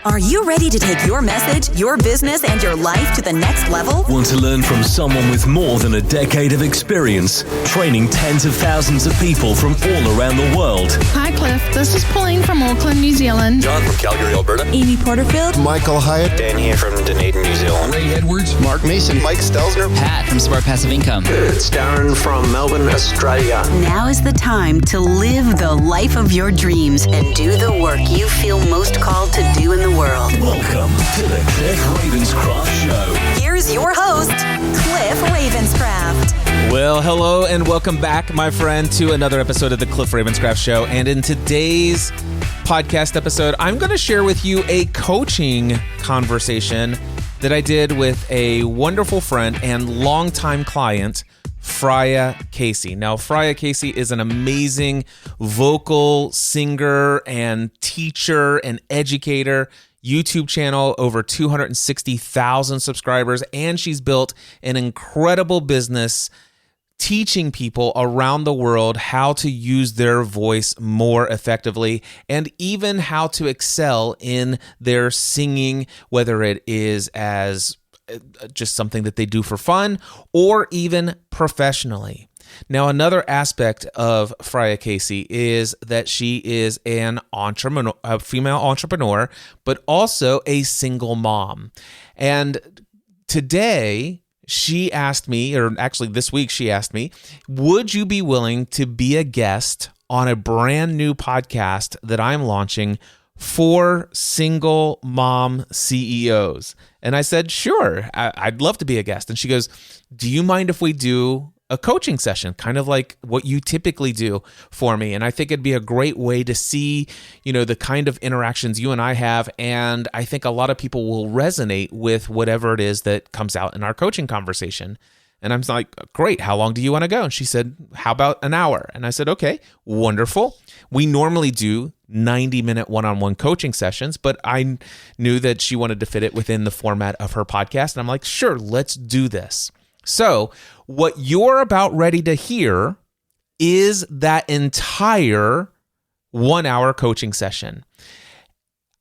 Are you ready to take your message, your business, and your life to the next level? Want to learn from someone with more than a decade of experience, training tens of thousands of people from all around the world? Hi, Cliff. This is Pauline from Auckland, New Zealand. John from Calgary, Alberta. Amy Porterfield. Michael Hyatt. Dan here from Dunedin, New Zealand. Ray Edwards. Mark Mason. Mike Stelzner. Pat from Smart Passive Income. It's Darren from Melbourne, Australia. Now is the time to live the life of your dreams and do the work you feel most called to do in the world. Welcome to the Cliff Ravenscraft Show. Here's your host, Cliff Ravenscraft. Well, hello and welcome back, my friend, to another episode of the Cliff Ravenscraft Show. And in today's podcast episode, I'm going to share with you a coaching conversation that I did with a wonderful friend and longtime client, Freya Casey. Now, Freya Casey is an amazing vocal singer and teacher and educator. YouTube channel, over 260,000 subscribers, and she's built an incredible business teaching people around the world how to use their voice more effectively and even how to excel in their singing, whether it is as just something that they do for fun or even professionally. Now, another aspect of Freya Casey is that she is an entrepreneur, a female entrepreneur, but also a single mom. And today, she asked me, or actually this week she asked me, would you be willing to be a guest on a brand new podcast that I'm launching for single mom CEOs? And I said, sure, I'd love to be a guest. And she goes, do you mind if we do a coaching session, kind of like what you typically do for me? And I think it'd be a great way to see, the kind of interactions you and I have. And I think a lot of people will resonate with whatever it is that comes out in our coaching conversation. And I'm like, great, how long do you want to go? And she said, how about an hour? And I said, okay, wonderful. We normally do 90-minute one-on-one coaching sessions, but I knew that she wanted to fit it within the format of her podcast. And I'm like, sure, let's do this. So what you're about ready to hear is that entire 1-hour coaching session.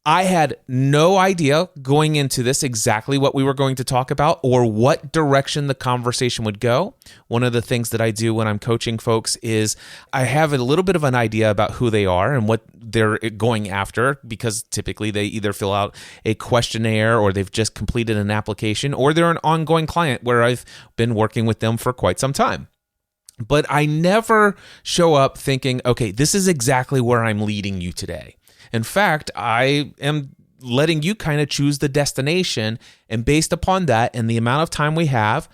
I had no idea going into this exactly what we were going to talk about or what direction the conversation would go. One of the things that I do when I'm coaching folks is I have a little bit of an idea about who they are and what they're going after, because typically they either fill out a questionnaire or they've just completed an application or they're an ongoing client where I've been working with them for quite some time. But I never show up thinking, okay, this is exactly where I'm leading you today. In fact, I am letting you kind of choose the destination, and based upon that and the amount of time we have,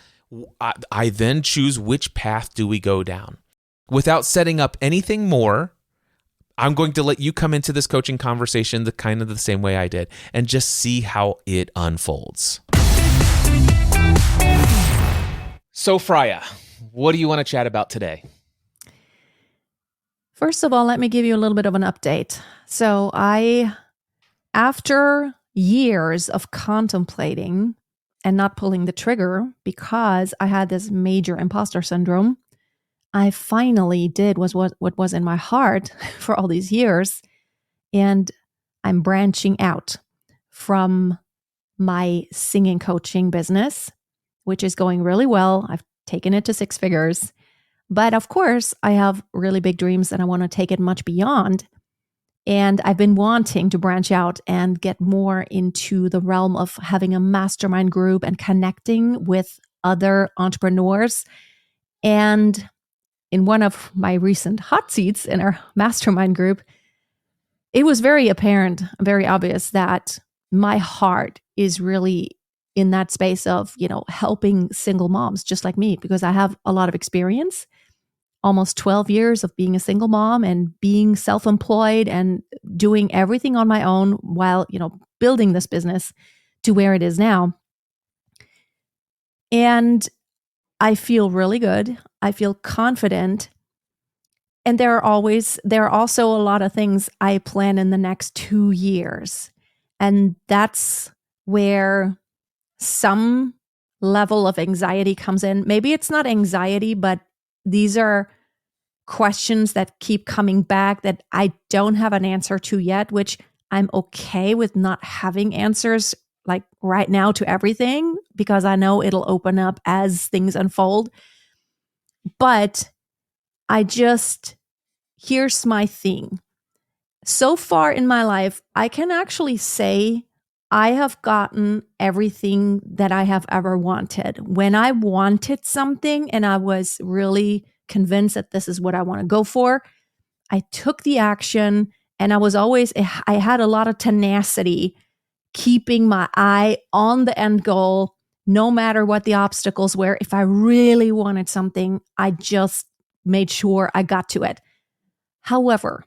I then choose which path do we go down. Without setting up anything more, I'm going to let you come into this coaching conversation the kind of the same way I did and just see how it unfolds. So, Freya, what do you want to chat about today? First of all, let me give you a little bit of an update. So after years of contemplating and not pulling the trigger because I had this major imposter syndrome, I finally did what was in my heart for all these years. And I'm branching out from my singing coaching business, which is going really well. I've taken it to 6 figures. But of course, I have really big dreams and I want to take it much beyond. And I've been wanting to branch out and get more into the realm of having a mastermind group and connecting with other entrepreneurs. And in one of my recent hot seats in our mastermind group, it was very apparent, very obvious that my heart is really in that space of, helping single moms just like me, because I have a lot of experience. Almost 12 years of being a single mom and being self-employed and doing everything on my own while, building this business to where it is now. And I feel really good. I feel confident. And there are also a lot of things I plan in the next 2 years. And that's where some level of anxiety comes in. Maybe it's not anxiety, but these are questions that keep coming back that I don't have an answer to yet, which I'm okay with not having answers like right now to everything because I know it'll open up as things unfold. But here's my thing. So far in my life, I can actually say I have gotten everything that I have ever wanted. When I wanted something and I was really convinced that this is what I want to go for, I took the action, and I had a lot of tenacity, keeping my eye on the end goal, no matter what the obstacles were. If I really wanted something, I just made sure I got to it. However,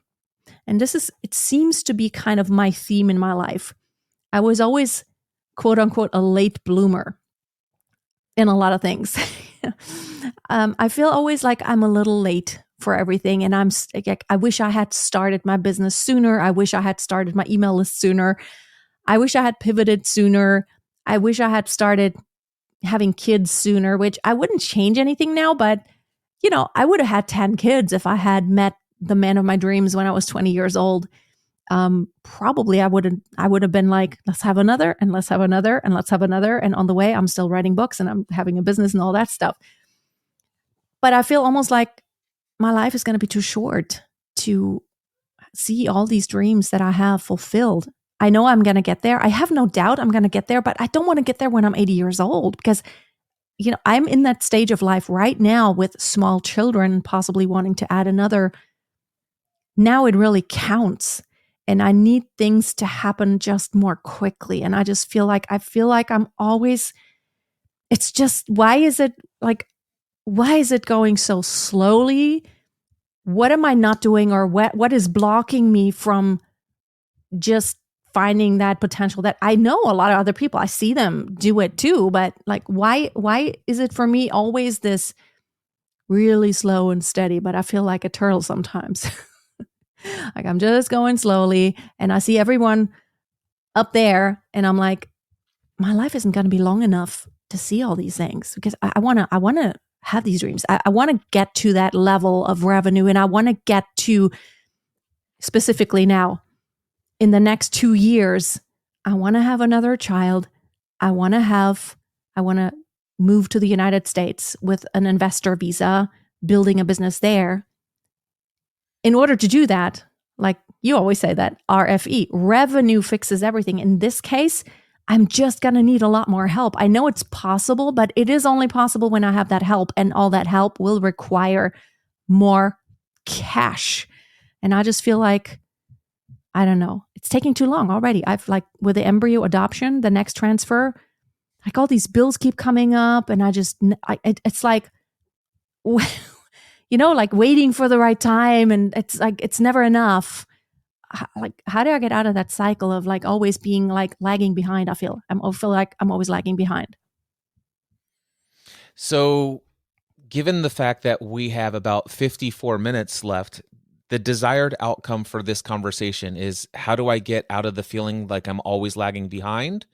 and it seems to be kind of my theme in my life, I was always, quote unquote, a late bloomer in a lot of things. I feel always like I'm a little late for everything. And I wish I had started my business sooner. I wish I had started my email list sooner. I wish I had pivoted sooner. I wish I had started having kids sooner, which I wouldn't change anything now, but I would have had 10 kids if I had met the man of my dreams when I was 20 years old. Probably I would have been like, let's have another, and let's have another, and let's have another. And on the way, I'm still writing books and I'm having a business and all that stuff. But I feel almost like my life is going to be too short to see all these dreams that I have fulfilled. I know I'm going to get there. I have no doubt I'm going to get there, but I don't want to get there when I'm 80 years old because, I'm in that stage of life right now with small children, possibly wanting to add another. Now it really counts. And I need things to happen just more quickly. And I feel like I'm always, it's just, why is it going so slowly? What am I not doing, or what is blocking me from just finding that potential that I know a lot of other people, I see them do it too, but like, why is it for me always this really slow and steady, but I feel like a turtle sometimes. Like I'm just going slowly and I see everyone up there and I'm like, my life isn't going to be long enough to see all these things because I want to have these dreams. I want to get to that level of revenue, and I want to get to, specifically now, in the next 2 years, I want to have another child. I want to move to the United States with an investor visa, building a business there. In order to do that, like you always say that RFE, revenue fixes everything. In this case, I'm just going to need a lot more help. I know it's possible, but it is only possible when I have that help, and all that help will require more cash. And I just feel like, I don't know, it's taking too long already. I've with the embryo adoption, the next transfer, like all these bills keep coming up, and it's like, like waiting for the right time, and it's like, it's never enough. Like, how do I get out of that cycle of like always being like lagging behind? I feel like I'm always lagging behind. So given the fact that we have about 54 minutes left, the desired outcome for this conversation is, how do I get out of the feeling like I'm always lagging behind?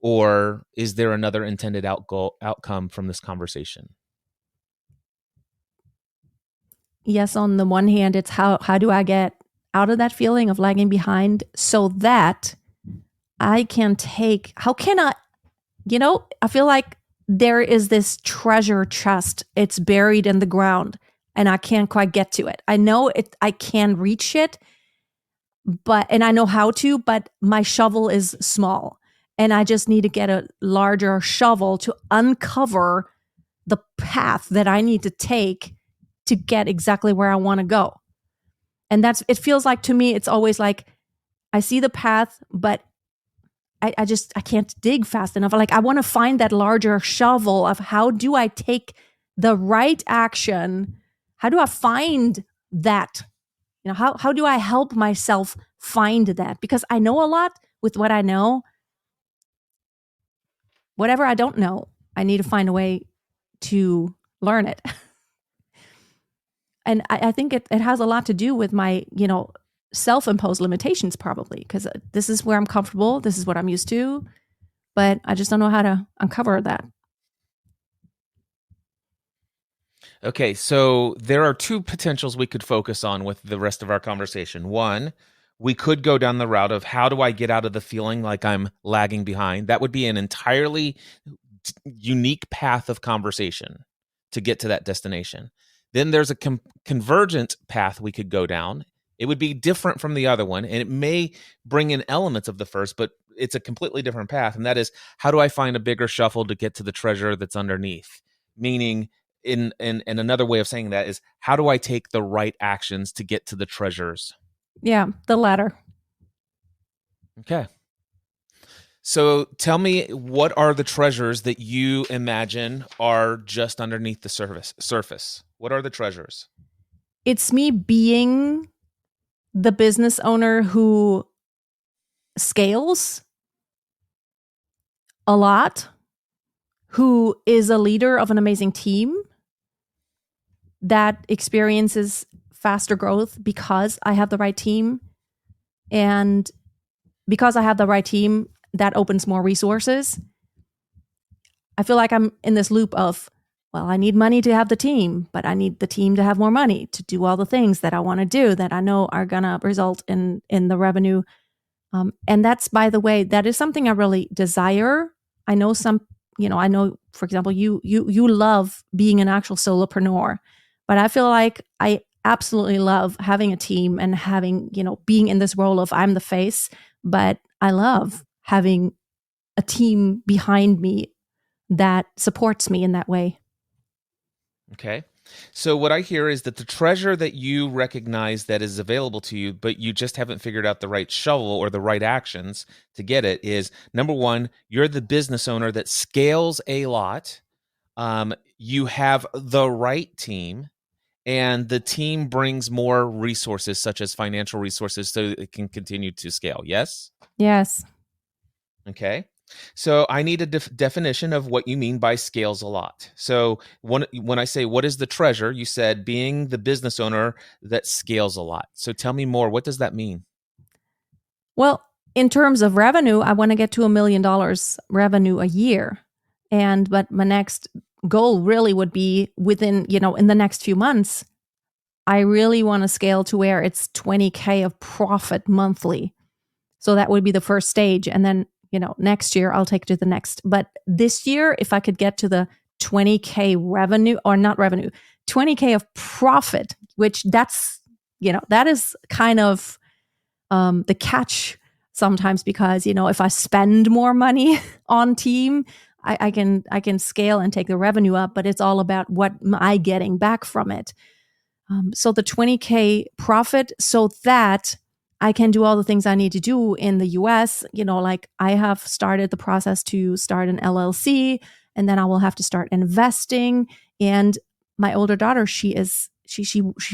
Or is there another intended outcome from this conversation? Yes, on the one hand, it's how do I get out of that feeling of lagging behind so that I can I feel like there is this treasure chest. It's buried in the ground and I can't quite get to it. I know I can reach it, and I know how to, but my shovel is small and I just need to get a larger shovel to uncover the path that I need to take to get exactly where I want to go. And it feels like, to me, it's always like I see the path, but I can't dig fast enough. Like, I want to find that larger shovel of how do I take the right action? How do I find that? How do I help myself find that? Because I know a lot with what I know. Whatever I don't know, I need to find a way to learn it. And I think it has a lot to do with my, self-imposed limitations, probably, because this is where I'm comfortable. This is what I'm used to, but I just don't know how to uncover that. Okay, so there are two potentials we could focus on with the rest of our conversation. One, we could go down the route of how do I get out of the feeling like I'm lagging behind? That would be an entirely unique path of conversation to get to that destination. Then there's a convergent path we could go down. It would be different from the other one, and it may bring in elements of the first, but it's a completely different path. And that is, how do I find a bigger shovel to get to the treasure that's underneath? Meaning, in another way of saying that is, how do I take the right actions to get to the treasures? Yeah, the latter. Okay. So tell me, what are the treasures that you imagine are just underneath the surface? What are the treasures? It's me being the business owner who scales a lot, who is a leader of an amazing team that experiences faster growth because I have the right team. And because I have the right team, that opens more resources. I feel like I'm in this loop of, well, I need money to have the team, but I need the team to have more money to do all the things that I want to do that I know are going to result in the revenue. And that's, by the way, that is something I really desire. I know I know, for example, you love being an actual solopreneur, but I feel like I absolutely love having a team and having, being in this role of I'm the face, but I love having a team behind me that supports me in that way. Okay. So what I hear is that the treasure that you recognize that is available to you, but you just haven't figured out the right shovel or the right actions to get it, is number one, you're the business owner that scales a lot. You have the right team, and the team brings more resources, such as financial resources, so it can continue to scale. Yes? Yes. Okay. So I need a definition of what you mean by scales a lot. So when I say what is the treasure, you said being the business owner that scales a lot. So tell me more. What does that mean? Well, in terms of revenue, I want to get to $1 million revenue a year. But my next goal really would be within, in the next few months, I really want to scale to where it's 20K of profit monthly. So that would be the first stage. And then, next year I'll take to the next. But this year, if I could get to the 20K revenue, or not revenue, 20K of profit, which that is kind of the catch sometimes, because, if I spend more money on team, I can scale and take the revenue up, but it's all about what am I getting back from it. So the 20K profit, so that I can do all the things I need to do in the US, like I have started the process to start an LLC, and then I will have to start investing. And my older daughter, she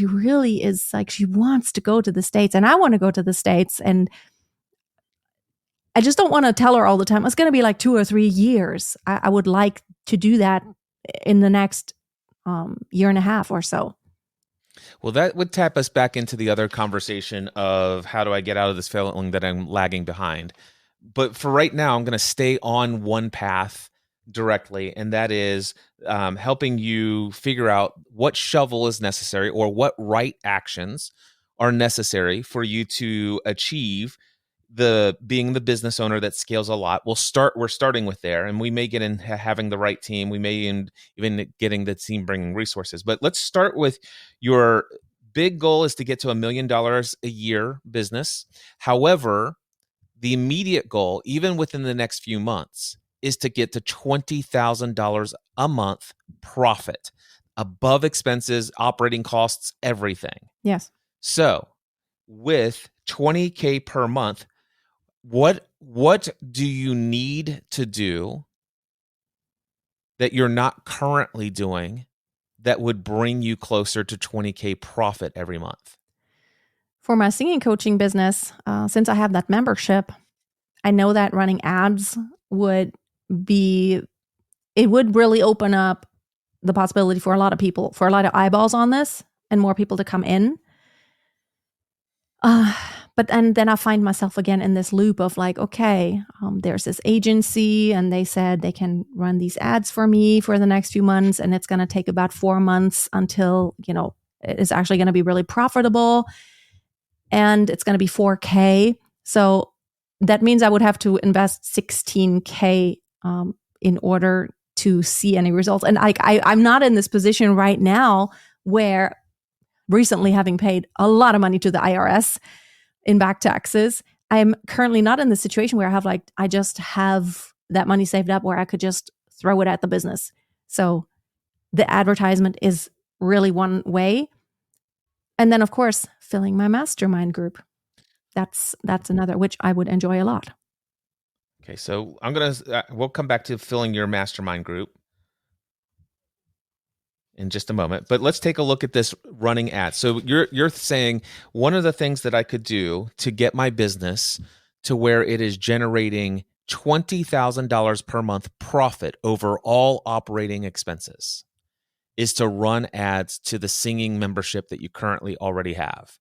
really is like, she wants to go to the States, and I want to go to the States. And I just don't want to tell her all the time, it's going to be like 2 or 3 years. I would like to do that in the next year and a half or so. Well, that would tap us back into the other conversation of how do I get out of this feeling that I'm lagging behind. But for right now, I'm going to stay on one path directly, and that is helping you figure out what shovel is necessary or what right actions are necessary for you to achieve being the business owner that scales a lot. We're starting with there, and we may get in having the right team. We may even getting the team bringing resources. But let's start with your big goal is to get to $1 million a year business. However, the immediate goal, even within the next few months, is to get to $20,000 a month profit above expenses, operating costs, everything. Yes. So with 20K per month, what do you need to do that you're not currently doing that would bring you closer to 20K profit every month? For my singing coaching business, since I have that membership, I know that running ads would really open up the possibility for a lot of people, for a lot of eyeballs on this, and more people to come in. And then I find myself again in this loop of like, okay, there's this agency, and they said they can run these ads for me for the next few months, and it's going to take about 4 months until, it's actually going to be really profitable. and it's going to be 4K. So that means I would have to invest 16K in order to see any results. And I'm not in this position right now where recently having paid a lot of money to the IRS in back taxes, I'm currently not in the situation where I just have that money saved up where I could just throw it at the business. So the advertisement is really one way. And then, of course, filling my mastermind group. That's another, which I would enjoy a lot. Okay, so we'll come back to filling your mastermind group in just a moment, but let's take a look at this running ads. So you're saying one of the things that I could do to get my business to where it is generating $20,000 per month profit over all operating expenses is to run ads to the singing membership that you currently already have.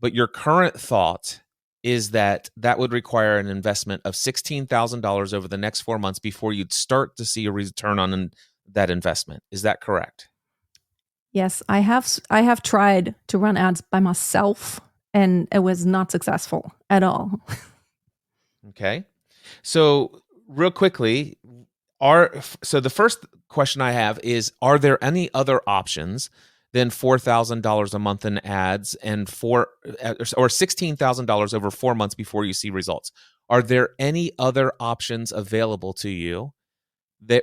But your current thought is that would require an investment of $16,000 over the next 4 months before you'd start to see a return on that investment. Is that correct? Yes, I have tried to run ads by myself, and it was not successful at all. Okay. So real quickly, the first question I have is, are there any other options than $4,000 a month in ads and or $16,000 over 4 months before you see results? Are there any other options available to you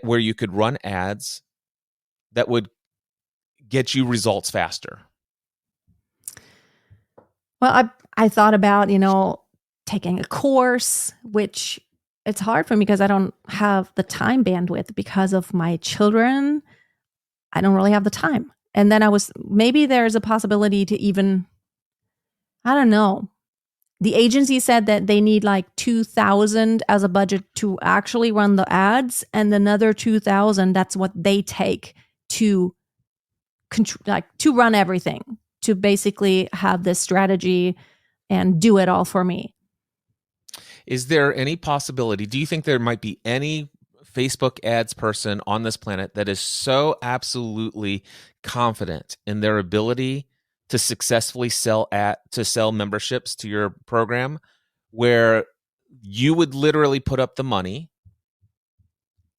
where you could run ads that would get you results faster? Well, I thought about, taking a course, which it's hard for me because I don't have the time bandwidth because of my children. I don't really have the time. And then maybe there's a possibility to even, I don't know. The agency said that they need like 2,000 as a budget to actually run the ads, and another 2,000, that's what they take to run everything, to basically have this strategy and do it all for me. Is there any possibility, do you think there might be any Facebook ads person on this planet that is so absolutely confident in their ability to successfully sell memberships to your program where you would literally put up the money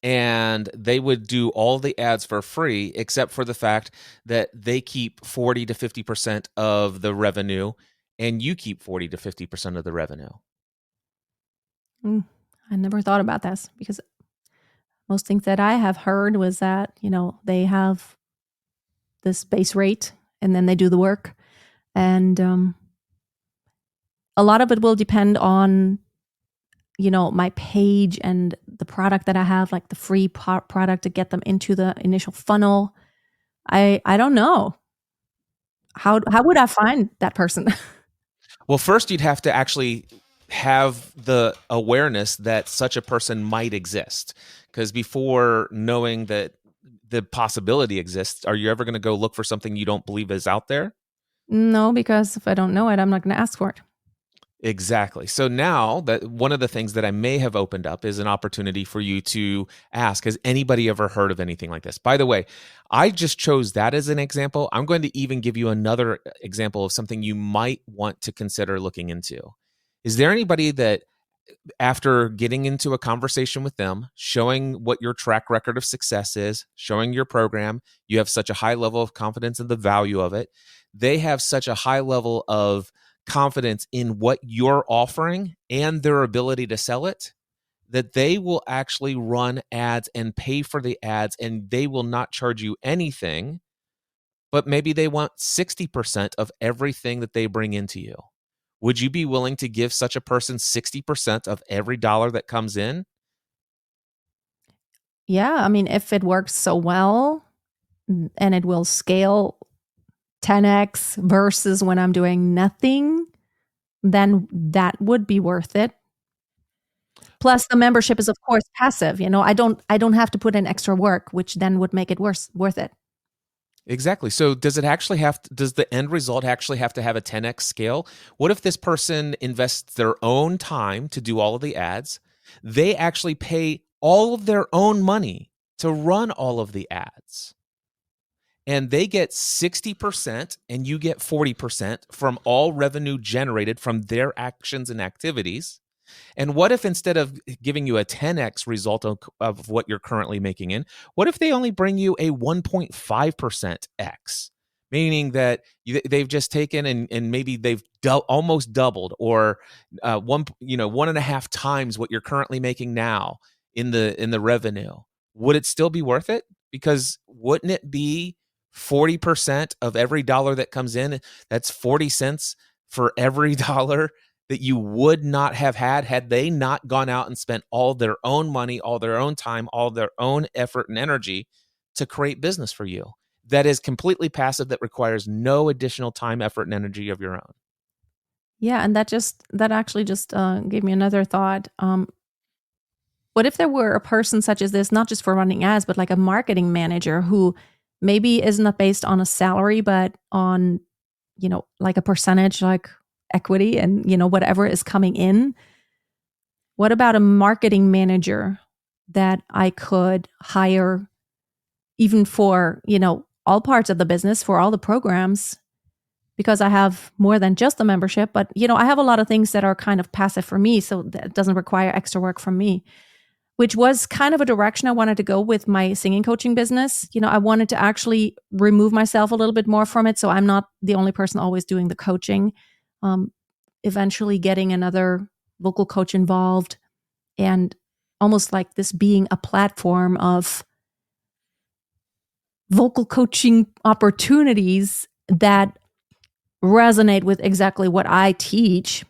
and they would do all the ads for free, except for the fact that they keep 40 to 50% of the revenue and you keep 40 to 50% of the revenue? I never thought about this because most things that I have heard was that, they have this base rate and then they do the work. And a lot of it will depend on, my page and the product that I have, like the free product to get them into the initial funnel. I don't know. How would I find that person? Well, first you'd have to actually have the awareness that such a person might exist. Because before knowing that the possibility exists, are you ever going to go look for something you don't believe is out there? No, because if I don't know it, I'm not going to ask for it. Exactly. So now that one of the things that I may have opened up is an opportunity for you to ask, has anybody ever heard of anything like this? By the way, I just chose that as an example. I'm going to even give you another example of something you might want to consider looking into. Is there anybody that after getting into a conversation with them, showing what your track record of success is, showing your program, you have such a high level of confidence in the value of it, they have such a high level of confidence in what you're offering and their ability to sell it, that they will actually run ads and pay for the ads, and they will not charge you anything, but maybe they want 60% of everything that they bring into you. Would you be willing to give such a person 60% of every dollar that comes in? Yeah, I mean, if it works so well and it will scale 10x versus when I'm doing nothing, then that would be worth it. Plus, the membership is, of course, passive. I don't have to put in extra work, which then would make it worth it. Exactly. So does the end result actually have to have a 10x scale? What if this person invests their own time to do all of the ads? They actually pay all of their own money to run all of the ads. and they get 60% and you get 40% from all revenue generated from their actions and activities. And what if instead of giving you a 10x result of what you're currently making in, what if they only bring you a 1.5% X? Meaning that they've just taken and maybe they've almost doubled or 1.5 times what you're currently making now in the revenue. Would it still be worth it? Because wouldn't it be 40% of every dollar that comes in? That's 40 cents for every dollar that you would not have had they not gone out and spent all their own money, all their own time, all their own effort and energy to create business for you. That is completely passive, that requires no additional time, effort, and energy of your own. Yeah, and that actually just gave me another thought. What if there were a person such as this, not just for running ads, but like a marketing manager who maybe is not based on a salary, but on, like a percentage, like equity and, whatever is coming in? What about a marketing manager that I could hire even for, all parts of the business, for all the programs, because I have more than just the membership, but, I have a lot of things that are kind of passive for me. So that doesn't require extra work from me, which was kind of a direction I wanted to go with my singing coaching business. I wanted to actually remove myself a little bit more from it. So I'm not the only person always doing the coaching. Eventually getting another vocal coach involved, and almost like this being a platform of vocal coaching opportunities that resonate with exactly what I teach.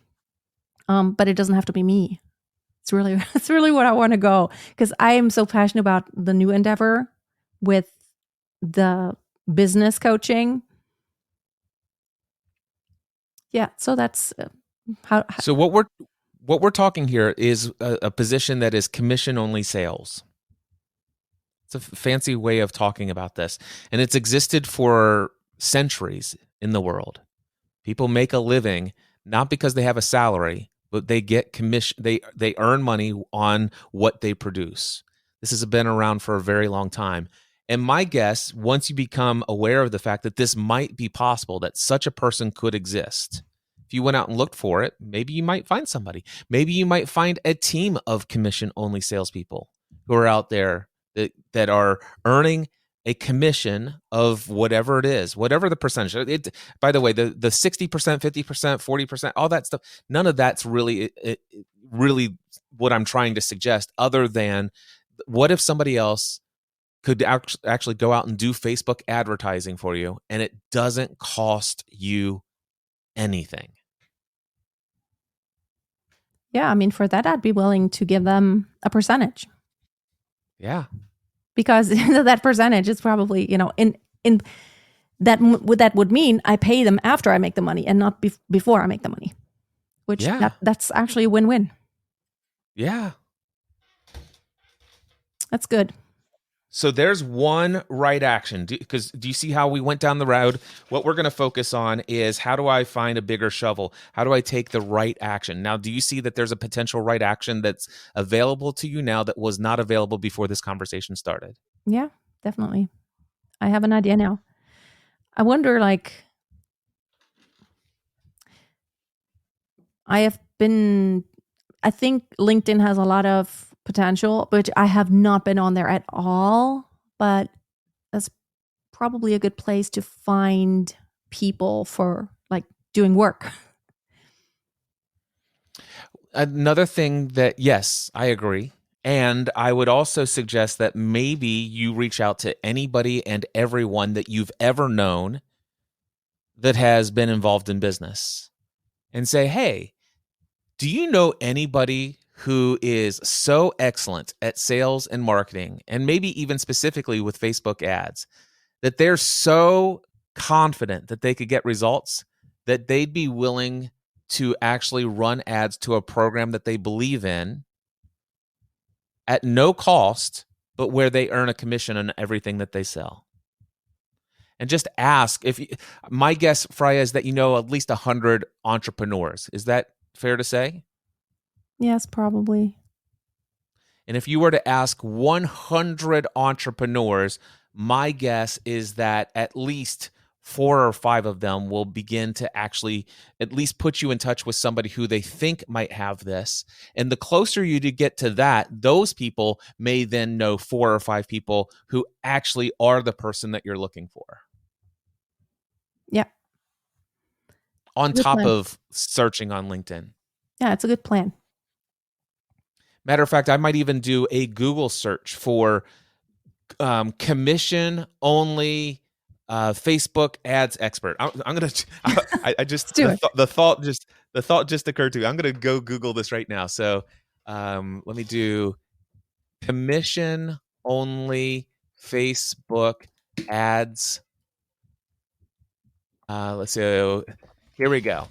But it doesn't have to be me. It's really what I want to go, because I am so passionate about the new endeavor with the business coaching. Yeah, so that's how. So what we're talking here is a position that is commission only sales. It's a fancy way of talking about this, and it's existed for centuries in the world. People make a living not because they have a salary, but they get commission. They earn money on what they produce. This has been around for a very long time. And my guess, once you become aware of the fact that this might be possible, that such a person could exist, if you went out and looked for it, maybe you might find somebody. Maybe you might find a team of commission-only salespeople who are out there that are earning a commission of whatever it is, whatever the percentage. By the way, the 60%, 50%, 40%, all that stuff, none of that's really what I'm trying to suggest, other than what if somebody else could actually go out and do Facebook advertising for you, and it doesn't cost you anything. Yeah, I mean, for that, I'd be willing to give them a percentage. Yeah. Because that percentage is probably, in that would mean I pay them after I make the money and not before I make the money, which that's actually a win-win. Yeah. That's good. So there's one right action, because do you see how we went down the road? What we're going to focus on is, how do I find a bigger shovel? How do I take the right action? Now, do you see that there's a potential right action that's available to you now that was not available before this conversation started? Yeah, definitely. I have an idea now. I wonder, I think LinkedIn has a lot of potential, but I have not been on there at all. But that's probably a good place to find people for doing work. Another thing that, yes, I agree. And I would also suggest that maybe you reach out to anybody and everyone that you've ever known that has been involved in business and say, hey, do you know anybody who is so excellent at sales and marketing, and maybe even specifically with Facebook ads, that they're so confident that they could get results that they'd be willing to actually run ads to a program that they believe in at no cost, but where they earn a commission on everything that they sell? And just ask. My guess, Freya, is that you know at least 100 entrepreneurs. Is that fair to say? Yes, probably. And if you were to ask 100 entrepreneurs, my guess is that at least 4 or 5 of them will begin to actually at least put you in touch with somebody who they think might have this. And the closer you to get to that, those people may then know 4 or 5 people who actually are the person that you're looking for. Yeah. On Good top plan. of searching on LinkedIn. Yeah, it's a good plan. Matter of fact, I might even do a Google search for commission only Facebook ads expert. I'm gonna. I just Let's do the thought just occurred to me. I'm gonna go Google this right now. So let me do commission only Facebook ads. Let's see. Here we go.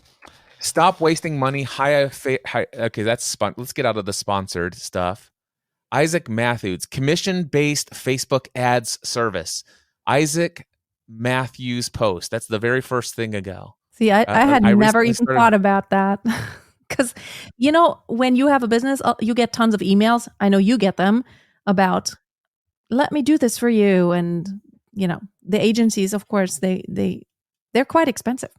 Stop wasting money. Okay, that's let's get out of the sponsored stuff. Isaac Matthews, commission-based Facebook ads service. Isaac Matthews post. That's the very first thing to go. See, I had never even started- thought about that. Because, when you have a business, you get tons of emails. I know you get them about, let me do this for you. And, the agencies, of course, they're quite expensive.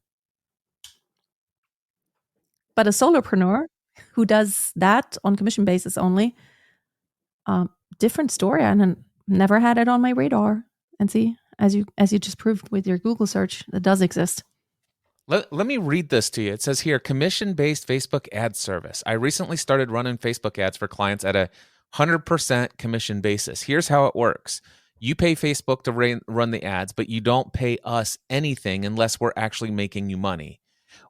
But a solopreneur who does that on commission basis only, different story. And never had it on my radar. And see, as you just proved with your Google search, it does exist. Let me read this to you. It says here, commission-based Facebook ad service. I recently started running Facebook ads for clients at a 100% commission basis. Here's how it works. You pay Facebook to run the ads, but you don't pay us anything unless we're actually making you money.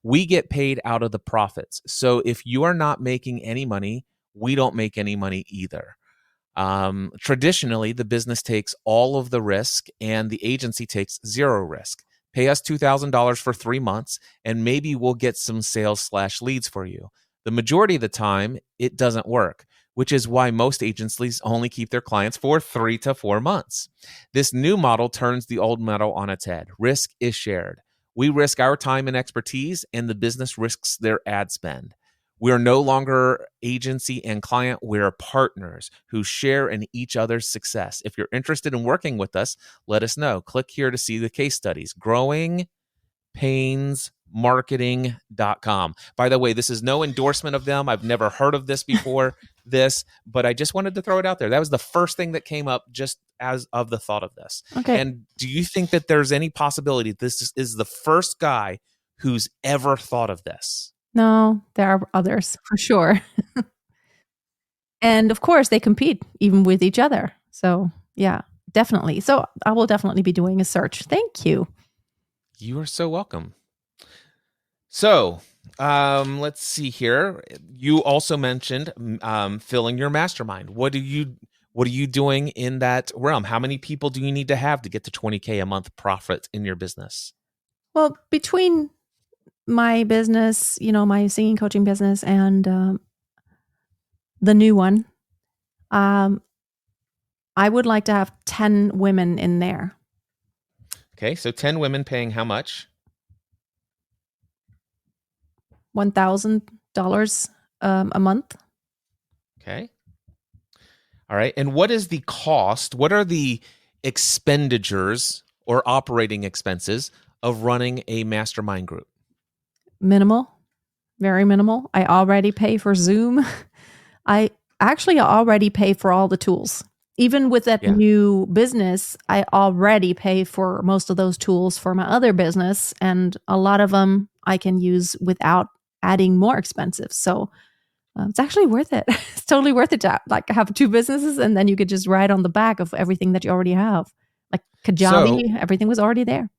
We get paid out of the profits. So if you are not making any money, we don't make any money either. Traditionally, the business takes all of the risk and the agency takes zero risk. Pay us $2,000 for 3 months and maybe we'll get some sales/leads for you. The majority of the time, it doesn't work, which is why most agencies only keep their clients for 3 to 4 months. This new model turns the old model on its head. Risk is shared. We risk our time and expertise, and the business risks their ad spend. We are no longer agency and client. We're partners who share in each other's success. If you're interested in working with us, let us know. Click here to see the case studies. GrowingPainsMarketing.com. By the way, this is no endorsement of them. I've never heard of this before, but I just wanted to throw it out there. That was the first thing that came up just as of the thought of this. Okay. And do you think that there's any possibility this is the first guy who's ever thought of this? No, there are others for sure. And of course, they compete even with each other. So, yeah, definitely. So, I will definitely be doing a search. Thank you. You are so welcome. So, let's see here. You also mentioned filling your mastermind. What are you doing in that realm? How many people do you need to have to get to $20K a month profit in your business? Well, between my business, my singing coaching business and the new one, I would like to have 10 women in there. Okay, so 10 women paying how much? $1,000 a month. Okay. All right. And what is the cost? What are the expenditures or operating expenses of running a mastermind group? Minimal, very minimal. I already pay for Zoom. I already pay for all the tools. Even with that new business, I already pay for most of those tools for my other business. And a lot of them I can use without adding more expensive. So it's actually worth it. It's totally worth it to have 2 businesses and then you could just ride on the back of everything that you already have. Like Kajabi, everything was already there.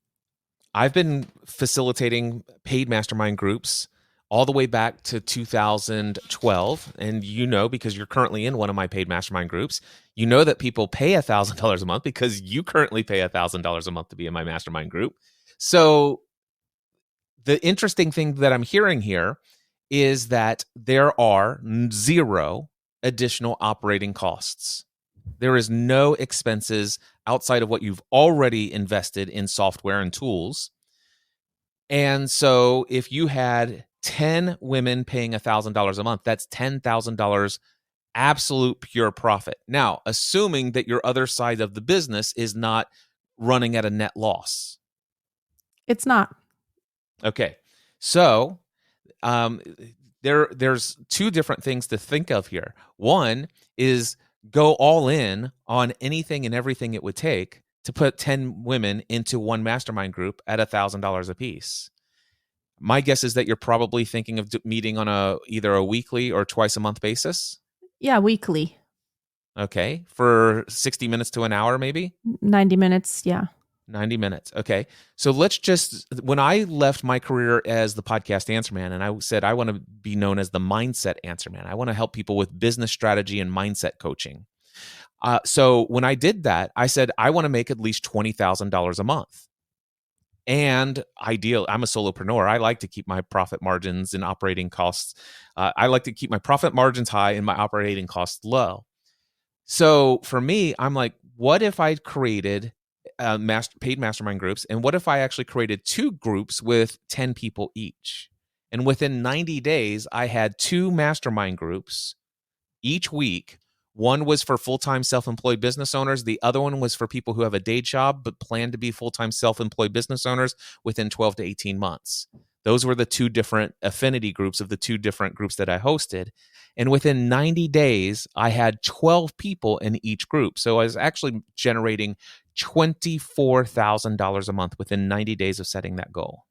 I've been facilitating paid mastermind groups all the way back to 2012. And because you're currently in one of my paid mastermind groups, that people pay $1,000 a month because you currently pay $1,000 a month to be in my mastermind group. So the interesting thing that I'm hearing here is that there are 0 additional operating costs. There is no expenses outside of what you've already invested in software and tools. And so if you had 10 women paying $1,000 a month, that's $10,000 absolute pure profit. Now, assuming that your other side of the business is not running at a net loss. It's not. Okay. So there's two different things to think of here. One is go all in on anything and everything it would take to put 10 women into one mastermind group at $1,000 a piece. My guess is that you're probably thinking of meeting on either a weekly or twice a month basis. Yeah, weekly. Okay. For 60 minutes to an hour, maybe? 90 minutes, yeah. 90 minutes. Okay. So when I left my career as the podcast answer man, and I said, I want to be known as the mindset answer man. I want to help people with business strategy and mindset coaching. So when I did that, I said, I want to make at least $20,000 a month. And ideal, I'm a solopreneur. I like to keep my profit margins and operating costs. I like to keep my profit margins high and my operating costs low. So for me, I'm like, what if I created paid mastermind groups? And what if I actually created 2 groups with 10 people each? And within 90 days, I had 2 mastermind groups each week. One was for full-time self-employed business owners. The other one was for people who have a day job but plan to be full-time self-employed business owners within 12 to 18 months. Those were the 2 different affinity groups of the 2 different groups that I hosted. And within 90 days, I had 12 people in each group. So I was actually generating $24,000 a month within 90 days of setting that goal.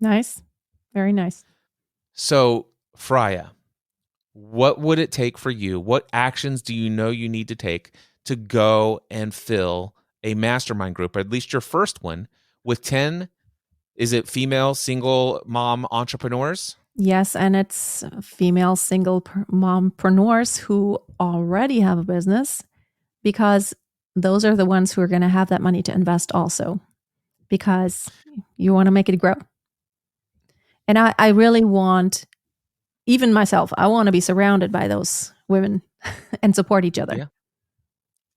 Nice. Very nice. So, Freya, what would it take for you? What actions do you know you need to take to go and fill a mastermind group, or at least your first one, with 10, is it female single mom entrepreneurs? Yes, and it's female single mompreneurs who already have a business, because those are the ones who are going to have that money to invest also, because you want to make it grow. And I really want, even myself, I want to be surrounded by those women and support each other. Yeah.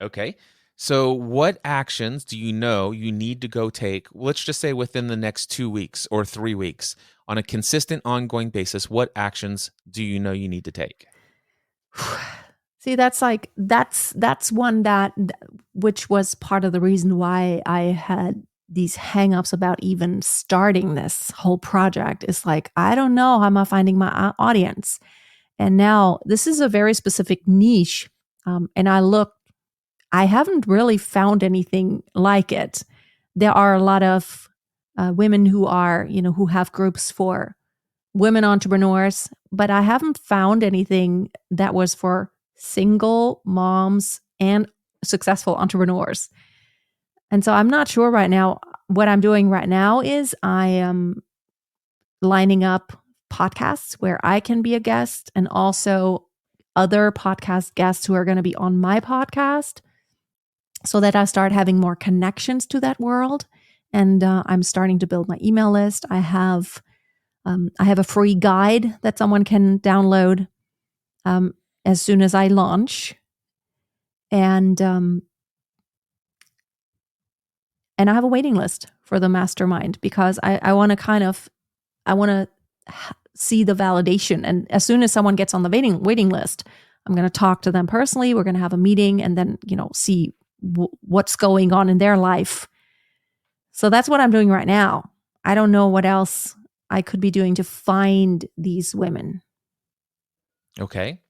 Okay. So what actions do you know you need to go take, let's just say within the next 2 weeks or 3 weeks, on a consistent, ongoing basis? What actions do you know you need to take? See, that's one which was part of the reason why I had these hangups about even starting this whole project. Is like, I don't know how am I finding my audience. And now this is a very specific niche. And I haven't really found anything like it. There are a lot of women who have groups for women entrepreneurs, but I haven't found anything that was for single moms and successful entrepreneurs. And so I'm not sure right now. What I'm doing right now is I am lining up podcasts where I can be a guest, and also other podcast guests who are going to be on my podcast, so that I start having more connections to that world. And I'm starting to build my email list. I have a free guide that someone can download as soon as I launch. And I have a waiting list for the mastermind, because I want to see the validation. And as soon as someone gets on the waiting list, I'm going to talk to them personally. We're going to have a meeting and then, see what's going on in their life. So that's what I'm doing right now. I don't know what else I could be doing to find these women. Okay.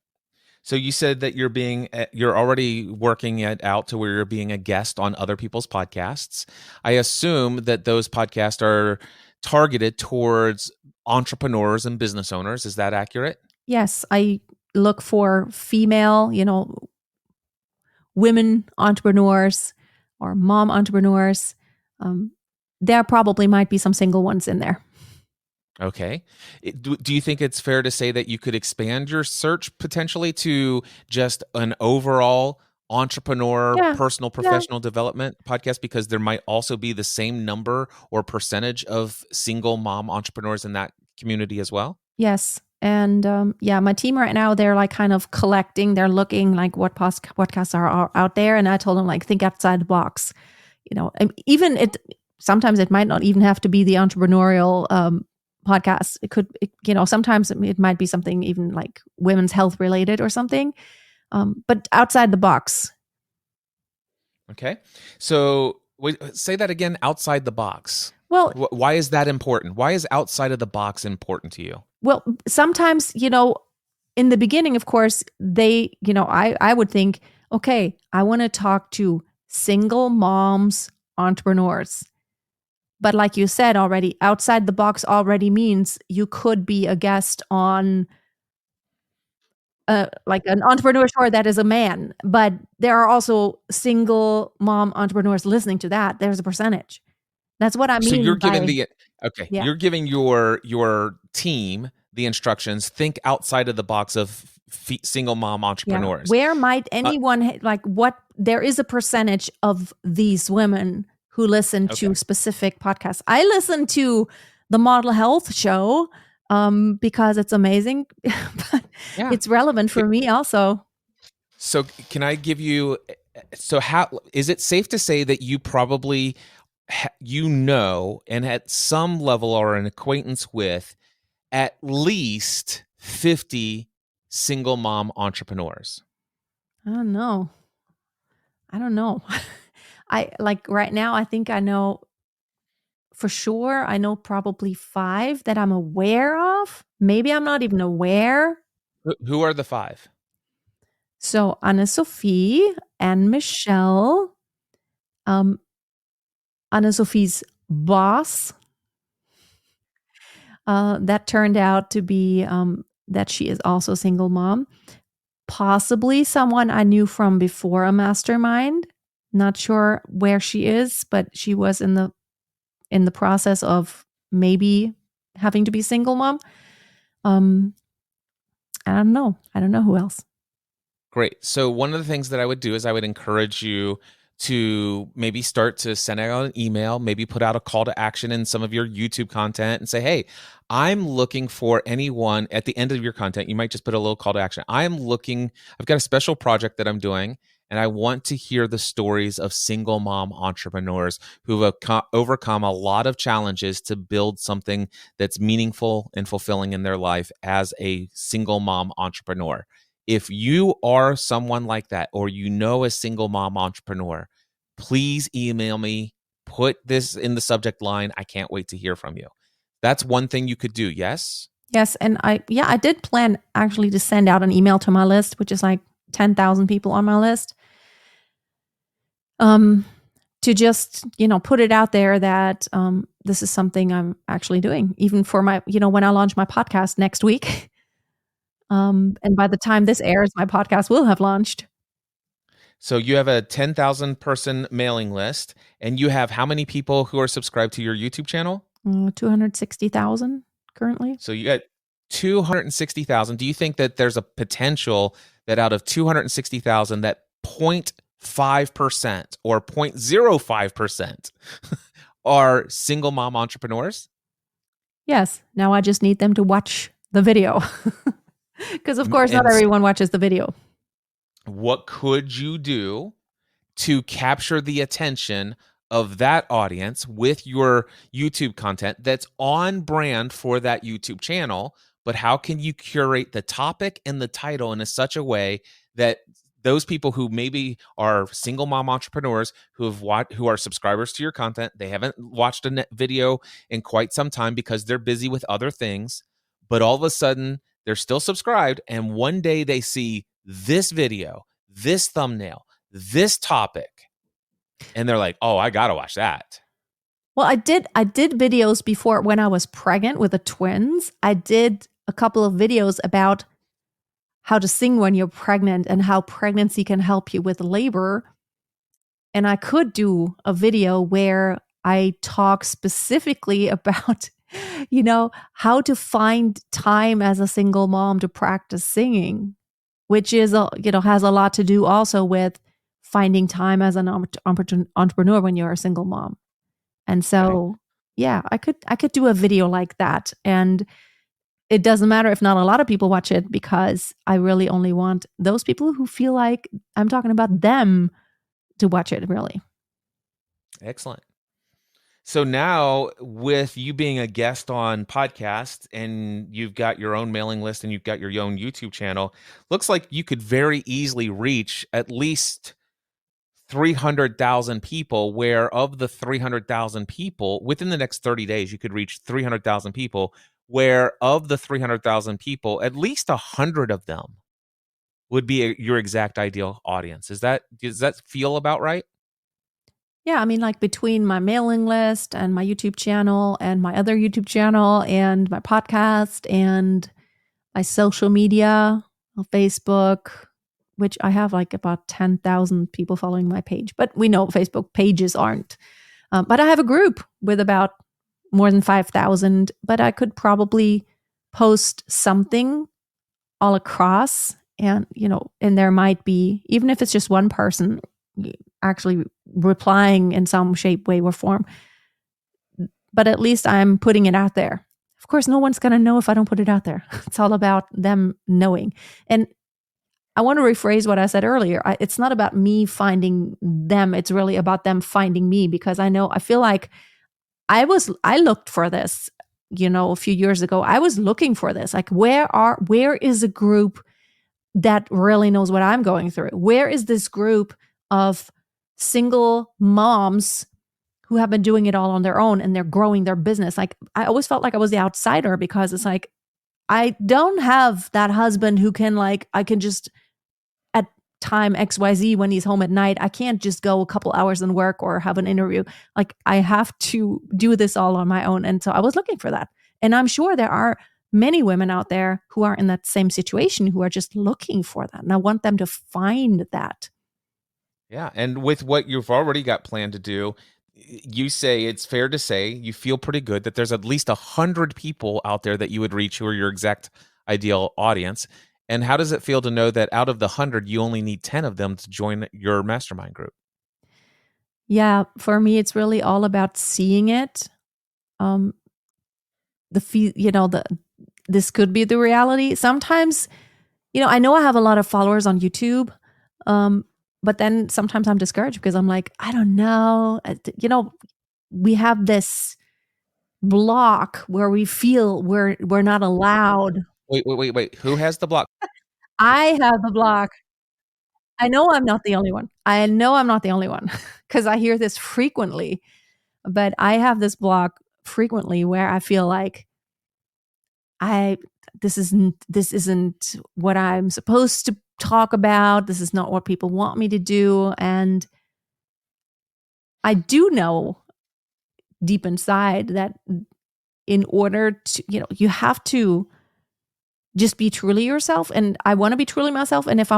So you said that you're already working it out to where you're being a guest on other people's podcasts. I assume that those podcasts are targeted towards entrepreneurs and business owners. Is that accurate? Yes, I look for female, women entrepreneurs or mom entrepreneurs. There probably might be some single ones in there. Okay. Do you think it's fair to say that you could expand your search potentially to just an overall entrepreneur, personal, professional development podcast? Because there might also be the same number or percentage of single mom entrepreneurs in that community as well? Yes. And my team right now, they're like kind of collecting, they're looking like what podcasts are out there. And I told them, like, think outside the box. Even sometimes it might not even have to be the entrepreneurial podcasts. Sometimes it might be something even like women's health related or something, but outside the box. Okay. So say that again, outside the box. Well, why is that important? Why is outside of the box important to you? Well, sometimes, in the beginning, of course, I would think, okay, I want to talk to single moms, entrepreneurs. But like you said already, outside the box already means you could be a guest on like an entrepreneur show that is a man. But there are also single mom entrepreneurs listening to that. There's a percentage. That's what I mean. So you're giving Yeah. you're giving your team the instructions. Think outside of the box of single mom entrepreneurs. Yeah. Where might anyone there is a percentage of these women who listen to specific podcasts. I listen to the Model Health Show because it's amazing, but it's relevant for me also. So can I give you? So how is it safe to say that you probably and at some level are an acquaintance with at least 50 single mom entrepreneurs? I don't know. I like right now, I think I know for sure. I know probably 5 that I'm aware of. Maybe I'm not even aware. Who are the 5? So Anne-Sophie and Michelle, Anne-Sophie's boss, that turned out to be that she is also a single mom. Possibly someone I knew from before a mastermind. Not sure where she is, but she was in the process of maybe having to be single mom. I don't know who else. Great. So one of the things that I would do is I would encourage you to maybe start to send out an email, maybe put out a call to action in some of your YouTube content and say, hey, I'm looking for anyone at the end of your content. You might just put a little call to action. I've got a special project that I'm doing, and I want to hear the stories of single mom entrepreneurs who have overcome a lot of challenges to build something that's meaningful and fulfilling in their life as a single mom entrepreneur. If you are someone like that, or a single mom entrepreneur, please email me, put this in the subject line. I can't wait to hear from you. That's one thing you could do. Yes? Yes. And I did plan actually to send out an email to my list, which is like 10,000 people on my list. To just, put it out there that this is something I'm actually doing, even for my, when I launch my podcast next week. And by the time this airs, my podcast will have launched. So you have a 10,000 person mailing list, and you have how many people who are subscribed to your YouTube channel? 260,000 currently. So you got 260,000. Do you think that there's a potential that out of 260,000 that 0.5% or 0.05% are single mom entrepreneurs? Yes. Now I just need them to watch the video. Because, of course, not everyone watches the video. What could you do to capture the attention of that audience with your YouTube content that's on brand for that YouTube channel? But how can you curate the topic and the title in such a way that those people who maybe are single mom entrepreneurs who are subscribers to your content, they haven't watched a video in quite some time because they're busy with other things, but all of a sudden they're still subscribed, and one day they see this video, this thumbnail, this topic, and they're like, oh, I gotta watch that. Well, I did videos before when I was pregnant with the twins. I did a couple of videos about how to sing when you're pregnant and how pregnancy can help you with labor. And I could do a video where I talk specifically about how to find time as a single mom to practice singing, which is, has a lot to do also with finding time as an entrepreneur when you're a single mom. And so, I could do a video like that. And it doesn't matter if not a lot of people watch it, because I really only want those people who feel like I'm talking about them to watch it, really. Excellent. So now, with you being a guest on podcasts and you've got your own mailing list and you've got your own YouTube channel, looks like you could very easily reach at least 300,000 people, where of the 300,000 people, within the next 30 days, you could reach 300,000 people, where of the 300,000 people, at least 100 of them would be your exact ideal audience. Does that feel about right? Yeah, I mean, like between my mailing list and my YouTube channel and my other YouTube channel and my podcast and my social media on Facebook, which I have like about 10,000 people following my page. But we know Facebook pages aren't. But I have a group with about more than 5,000, but I could probably post something all across. And, and there might be, even if it's just one person actually replying in some shape, way, or form, but at least I'm putting it out there. Of course, no one's going to know if I don't put it out there. It's all about them knowing. And I want to rephrase what I said earlier. It's not about me finding them. It's really about them finding me, because I feel like I looked for this, a few years ago. I was looking for this. Like, where is a group that really knows what I'm going through? Where is this group of single moms who have been doing it all on their own and they're growing their business? Like, I always felt like I was the outsider, because it's like, I don't have that husband who can, like, I can just at time XYZ when he's home at night, I can't just go a couple hours and work or have an interview. Like, I have to do this all on my own. And so I was looking for that. And I'm sure there are many women out there who are in that same situation, who are just looking for that. And I want them to find that. Yeah. And with what you've already got planned to do, you say it's fair to say you feel pretty good that there's at least 100 people out there that you would reach who are your exact ideal audience. And how does it feel to know that out of the 100, you only need 10 of them to join your mastermind group? Yeah, for me, it's really all about seeing it. This could be the reality. Sometimes, I know I have a lot of followers on YouTube, but then sometimes I'm discouraged because I'm like, I don't know. We have this block where we feel we're not allowed. Wait. Who has the block? I have the block. I know I'm not the only one. Because I hear this frequently, but I have this block frequently where I feel like this isn't what I'm supposed to talk about. This is not what people want me to do. And I do know deep inside that in order to, you have to just be truly yourself. And I want to be truly myself. And if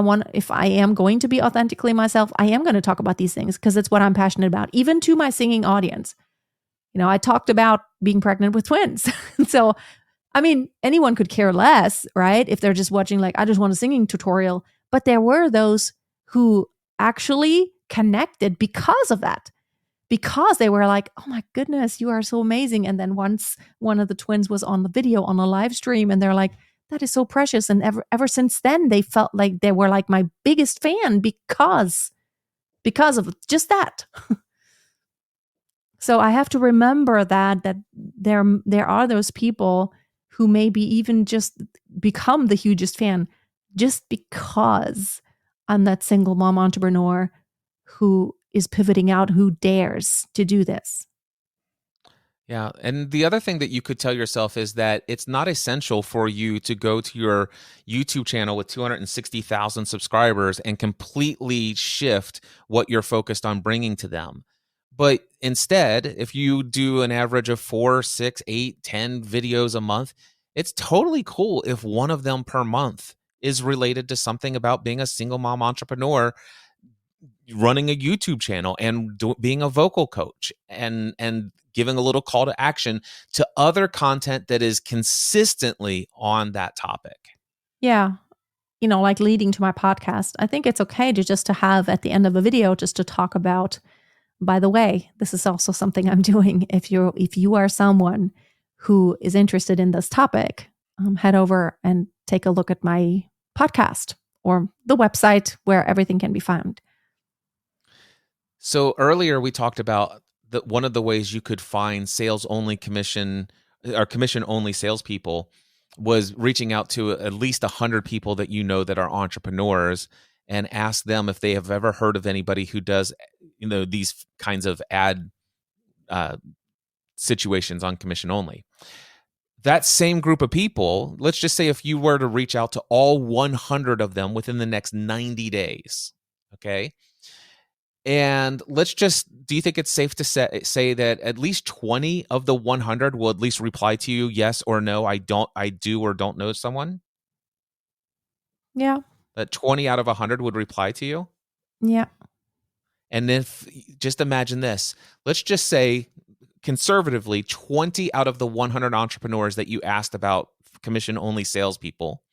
I am going to be authentically myself, I am going to talk about these things because it's what I'm passionate about, even to my singing audience. I talked about being pregnant with twins. So, I mean, anyone could care less, right? If they're just watching, like, I just want a singing tutorial. But there were those who actually connected because of that, because they were like, oh my goodness, you are so amazing. And then once one of the twins was on the video on a live stream, and they're like, that is so precious. And ever since then, they felt like they were like my biggest fan because of just that. So I have to remember that there are those people who maybe even just become the hugest fan just because I'm that single mom entrepreneur who is pivoting out, who dares to do this. Yeah. And the other thing that you could tell yourself is that it's not essential for you to go to your YouTube channel with 260,000 subscribers and completely shift what you're focused on bringing to them. But instead, if you do an average of 4, 6, 8, 10 videos a month, it's totally cool if one of them per month is related to something about being a single mom entrepreneur, running a YouTube channel, and being a vocal coach, and giving a little call to action to other content that is consistently on that topic. Yeah. Like leading to my podcast, I think it's okay to have at the end of a video just to talk about, by the way, this is also something I'm doing. If you are someone who is interested in this topic, head over and take a look at my podcast or the website where everything can be found. So earlier we talked about one of the ways you could find sales only commission or commission only salespeople was reaching out to at least 100 people that you know that are entrepreneurs and ask them if they have ever heard of anybody who does, these kinds of ad situations on commission only. That same group of people, let's just say if you were to reach out to all 100 of them within the next 90 days, okay? And do you think it's safe to say that at least 20 of the 100 will at least reply to you, yes or no, I do or don't know someone? Yeah. That 20 out of 100 would reply to you? Yeah. And just imagine this. Let's just say, conservatively, 20 out of the 100 entrepreneurs that you asked about commission-only salespeople,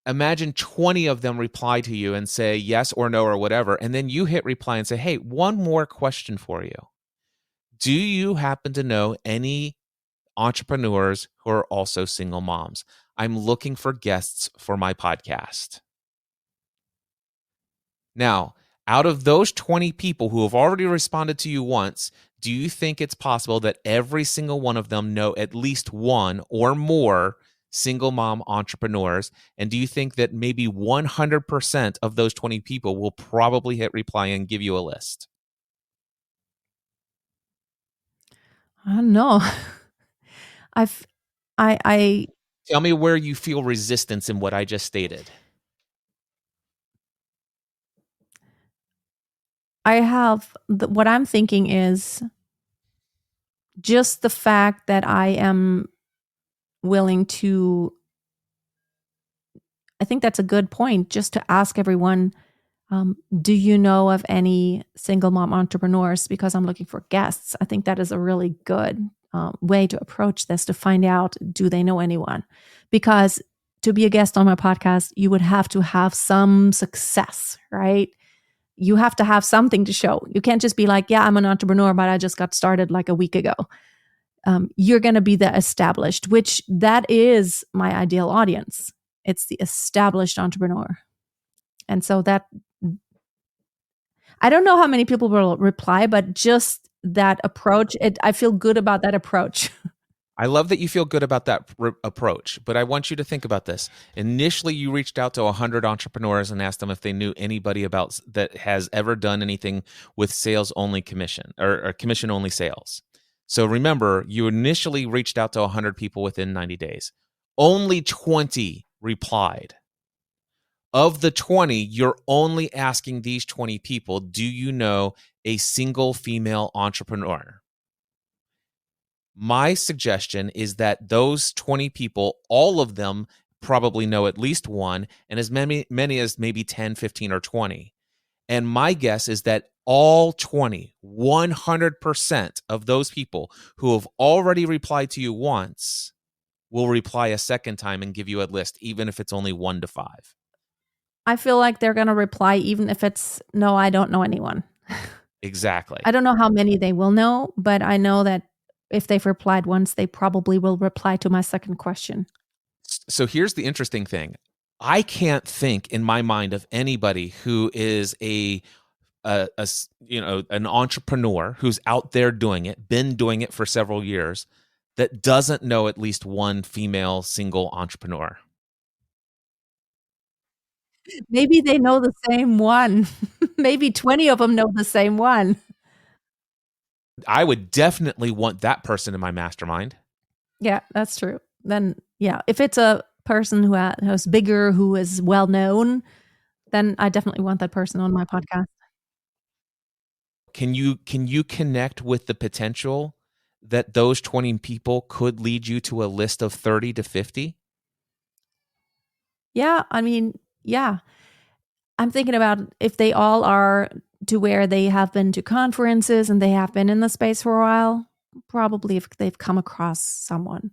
imagine 20 of them reply to you and say yes or no or whatever, and then you hit reply and say, hey, one more question for you. Do you happen to know any entrepreneurs who are also single moms? I'm looking for guests for my podcast. Now, out of those 20 people who have already responded to you once, do you think it's possible that every single one of them know at least one or more single mom entrepreneurs? And do you think that maybe 100% of those 20 people will probably hit reply and give you a list? I don't know. I Tell me where you feel resistance in what I just stated. what I'm thinking is just the fact that I am willing to, I think that's a good point, just to ask everyone, do you know of any single mom entrepreneurs? Because I'm looking for guests. I think that is a really good way to approach this, to find out, do they know anyone? Because to be a guest on my podcast, you would have to have some success, right? You have to have something to show. You can't just be like, yeah, I'm an entrepreneur, but I just got started like a week ago. You're going to be the established, which that is my ideal audience. It's the established entrepreneur. And so that, I don't know how many people will reply, but just that approach, I feel good about that approach. I love that you feel good about that approach, but I want you to think about this. Initially, you reached out to 100 entrepreneurs and asked them if they knew anybody that has ever done anything with sales only commission or commission only sales. So remember, you initially reached out to 100 people within 90 days. Only 20 replied. Of the 20, you're only asking these 20 people, do you know a single female entrepreneur? My suggestion is that those 20 people, all of them probably know at least one, and as many as maybe 10, 15, or 20. And my guess is that all 100% of those people who have already replied to you once will reply a second time and give you a list, even if it's only 1 to 5. I feel like they're going to reply even if it's, no, I don't know anyone. Exactly. I don't know how many they will know, but I know that if they've replied once, they probably will reply to my second question. So here's the interesting thing. I can't think in my mind of anybody who is an entrepreneur who's out there doing it, been doing it for several years, that doesn't know at least one female single entrepreneur. Maybe they know the same one. Maybe 20 of them know the same one. I would definitely want that person in my mastermind. Yeah, that's true. Then, yeah, if it's a person who's bigger, who is well known, then I definitely want that person on my podcast. Can you connect with the potential that those 20 people could lead you to a list of 30 to 50? Yeah, I mean, yeah. I'm thinking about if they all are to where they have been to conferences and they have been in the space for a while, probably if they've come across someone.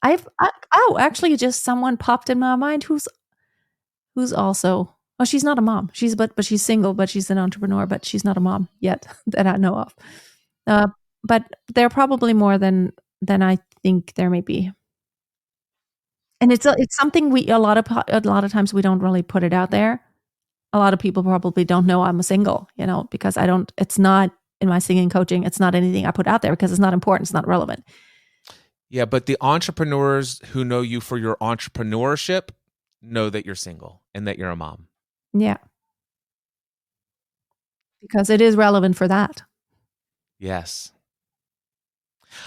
Actually just someone popped in my mind who's also, she's not a mom. But she's single, but she's an entrepreneur, but she's not a mom yet that I know of. But there are probably more than I think there may be. And it's something a lot of times we don't really put it out there. A lot of people probably don't know I'm a single, because it's not in my singing coaching. It's not anything I put out there because it's not important. It's not relevant. Yeah, but the entrepreneurs who know you for your entrepreneurship know that you're single and that you're a mom. Yeah. Because it is relevant for that. Yes.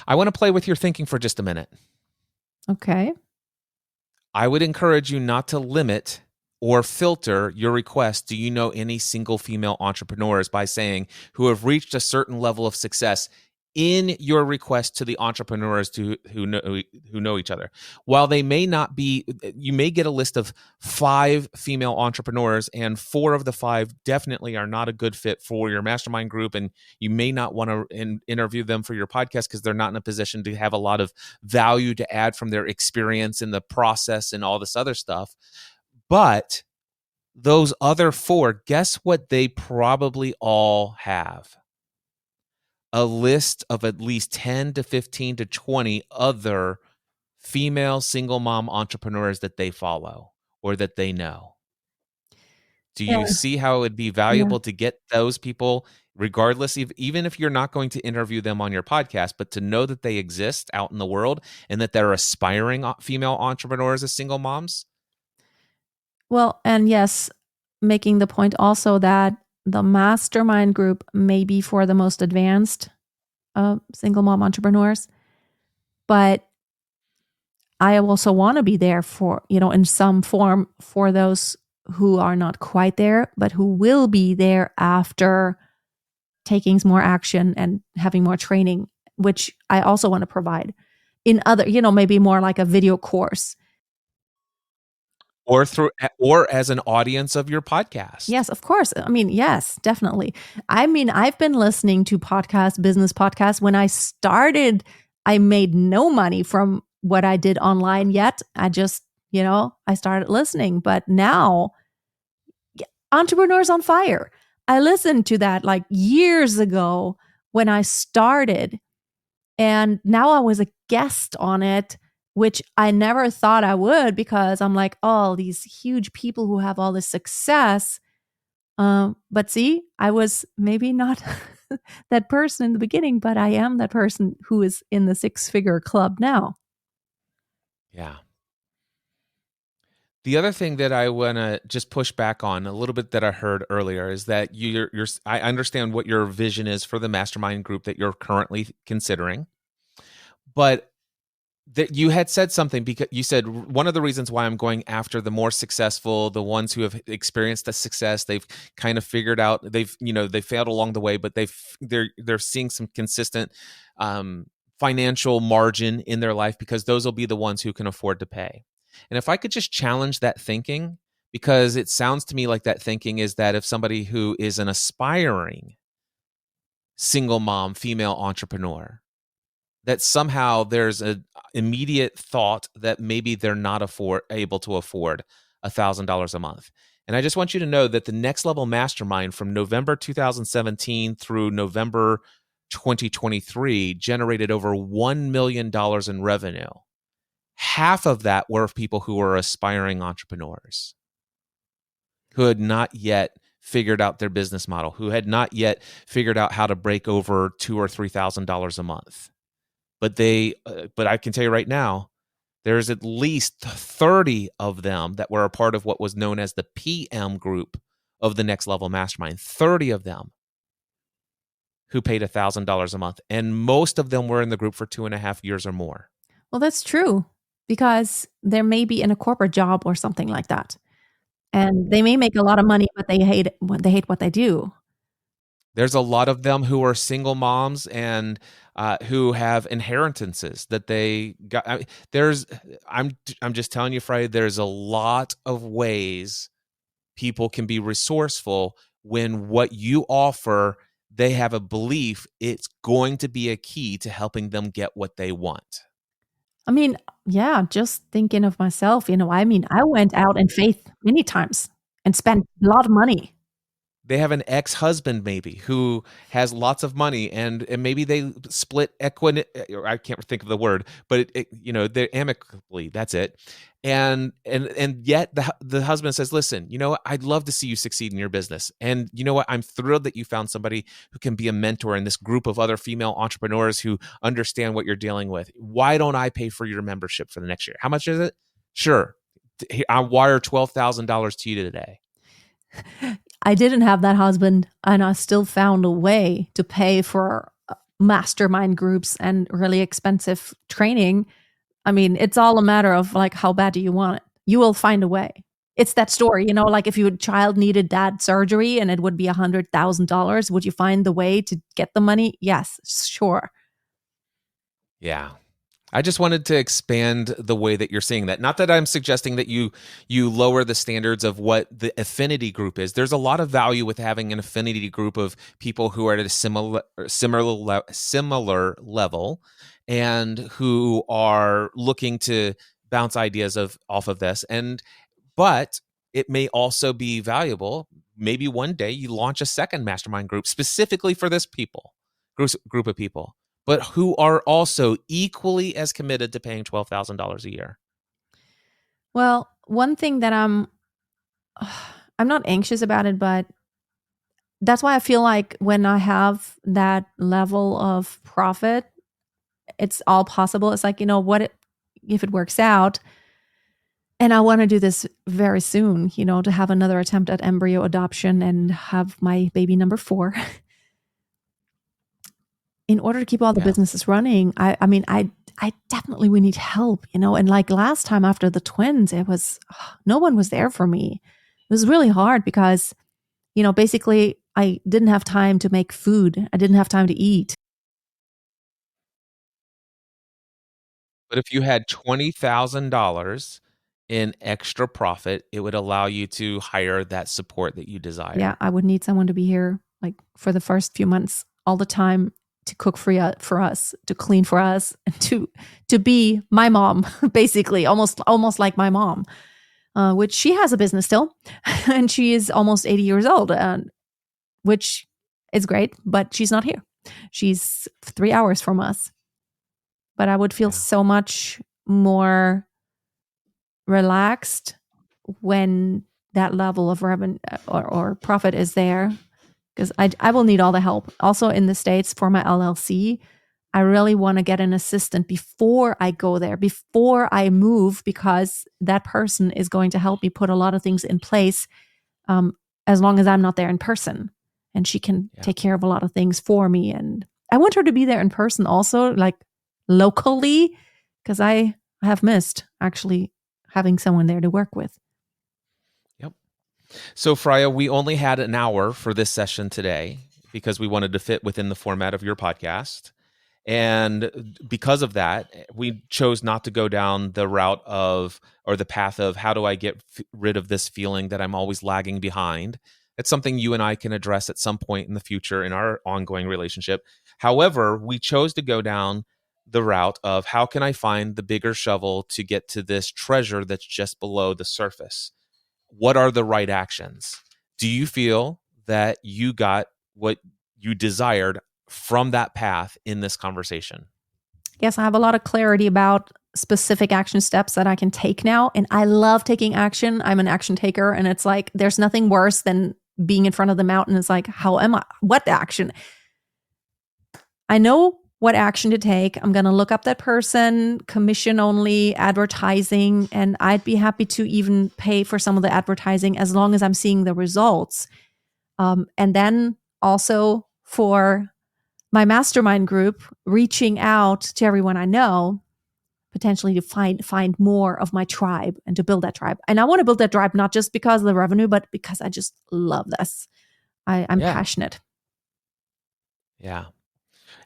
I want to play with your thinking for just a minute. Okay. I would encourage you not to limit or filter your request. Do you know any single female entrepreneurs by saying who have reached a certain level of success in your request to the entrepreneurs who know each other? While they may not be, you may get a list of 5 female entrepreneurs, and 4 of the 5 definitely are not a good fit for your mastermind group, and you may not want to interview them for your podcast because they're not in a position to have a lot of value to add from their experience in the process and all this other stuff. But those other 4, guess what they probably all have? A list of at least 10 to 15 to 20 other female single mom entrepreneurs that they follow or that they know. Do you Yeah. see how it would be valuable to get those people, regardless, even if you're not going to interview them on your podcast, but to know that they exist out in the world and that they're aspiring female entrepreneurs as single moms? Well, and yes, making the point also that the mastermind group may be for the most advanced single mom entrepreneurs, but I also want to be there for, in some form for those who are not quite there, but who will be there after taking more action and having more training, which I also want to provide in other, maybe more like a video course. Or as an audience of your podcast. Yes, of course. I mean, yes, definitely. I mean, I've been listening to business podcasts. When I started, I made no money from what I did online yet. I just, I started listening. But now, Entrepreneurs on Fire. I listened to that like years ago when I started. And now I was a guest on it, which I never thought I would because I'm like, oh, these huge people who have all this success. But see, I was maybe not that person in the beginning, but I am that person who is in the 6-figure club now. Yeah. The other thing that I want to just push back on a little bit that I heard earlier is that I understand what your vision is for the mastermind group that you're currently considering, but that you had said something because you said one of the reasons why I'm going after the more successful, the ones who have experienced the success, they've kind of figured out, they failed along the way, but they're seeing some consistent financial margin in their life because those will be the ones who can afford to pay. And if I could just challenge that thinking, because it sounds to me like that thinking is that if somebody who is an aspiring single mom, female entrepreneur, that somehow there's an immediate thought that maybe they're not able to afford $1,000 a month. And I just want you to know that the Next Level Mastermind from November 2017 through November 2023 generated over $1 million in revenue. Half of that were of people who were aspiring entrepreneurs who had not yet figured out their business model, who had not yet figured out how to break over $2,000 or $3,000 a month. But I can tell you right now, there's at least 30 of them that were a part of what was known as the PM group of the Next Level Mastermind. 30 of them who paid $1,000 a month, and most of them were in the group for 2.5 years or more. Well, that's true because they may be in a corporate job or something like that, and they may make a lot of money, but they hate what they do. There's a lot of them who are single moms and who have inheritances that they got. I'm just telling you, Freya, there's a lot of ways people can be resourceful when what you offer, they have a belief it's going to be a key to helping them get what they want. I mean, yeah, just thinking of myself, I went out in faith many times and spent a lot of money. they have an ex-husband maybe who has lots of money, and maybe they split or I can't think of the word, but they're amicably. That's it. And yet the husband says, listen, you know what? I'd love to see you succeed in your business. And you know what? I'm thrilled that you found somebody who can be a mentor in this group of other female entrepreneurs who understand what you're dealing with. Why don't I pay for your membership for the next year? How much is it? Sure. I'll wire $12,000 to you today. I didn't have that husband, and I still found a way to pay for mastermind groups and really expensive training. I mean, it's all a matter of like, how bad do you want it? You will find a way. It's that story, like if your child needed dad surgery and it would be $100,000, would you find the way to get the money? Yes, sure. Yeah. I just wanted to expand the way that you're seeing that. Not that I'm suggesting that you lower the standards of what the affinity group is. There's a lot of value with having an affinity group of people who are at a similar level and who are looking to bounce ideas off of this. But it may also be valuable. Maybe one day you launch a second mastermind group specifically for this group of people, but who are also equally as committed to paying $12,000 a year. Well, one thing that I'm not anxious about it, but that's why I feel like when I have that level of profit, it's all possible. It's like, what if it works out? And I want to do this very soon, to have another attempt at embryo adoption and have my baby number 4. In order to keep all the businesses running, I mean, I definitely would need help, and like last time after the twins, it was, no one was there for me. It was really hard because, basically I didn't have time to make food. I didn't have time to eat. But if you had $20,000 in extra profit, it would allow you to hire that support that you desire. Yeah, I would need someone to be here like for the first few months all the time, to cook for us, to clean for us, and to be my mom, basically, almost like my mom, which she has a business still, and she is almost 80 years old, which is great, but she's not here. She's 3 hours from us. But I would feel so much more relaxed when that level of revenue or profit is there, because I will need all the help. Also in the States for my LLC, I really want to get an assistant before I go there, before I move, because that person is going to help me put a lot of things in place as long as I'm not there in person. And she can take care of a lot of things for me. And I want her to be there in person also, like locally, because I have missed actually having someone there to work with. Yep. So Freya, we only had an hour for this session today because we wanted to fit within the format of your podcast. And because of that, we chose not to go down the route of, or the path of, how do I get rid of this feeling that I'm always lagging behind? It's something you and I can address at some point in the future in our ongoing relationship. However, we chose to go down the route of, how can I find the bigger shovel to get to this treasure that's just below the surface? What are the right actions? Do you feel that you got what you desired from that path in this conversation? Yes, I have a lot of clarity about specific action steps that I can take now. And I love taking action. I'm an action taker. And it's like, there's nothing worse than being in front of the mountain. It's like, how am I? What action? I know what action to take. I'm going to look up that person, commission only, advertising, and I'd be happy to even pay for some of the advertising as long as I'm seeing the results. And then also for my mastermind group, reaching out to everyone I know, potentially to find more of my tribe and to build that tribe. And I want to build that tribe not just because of the revenue, but because I just love this. I'm passionate. Yeah.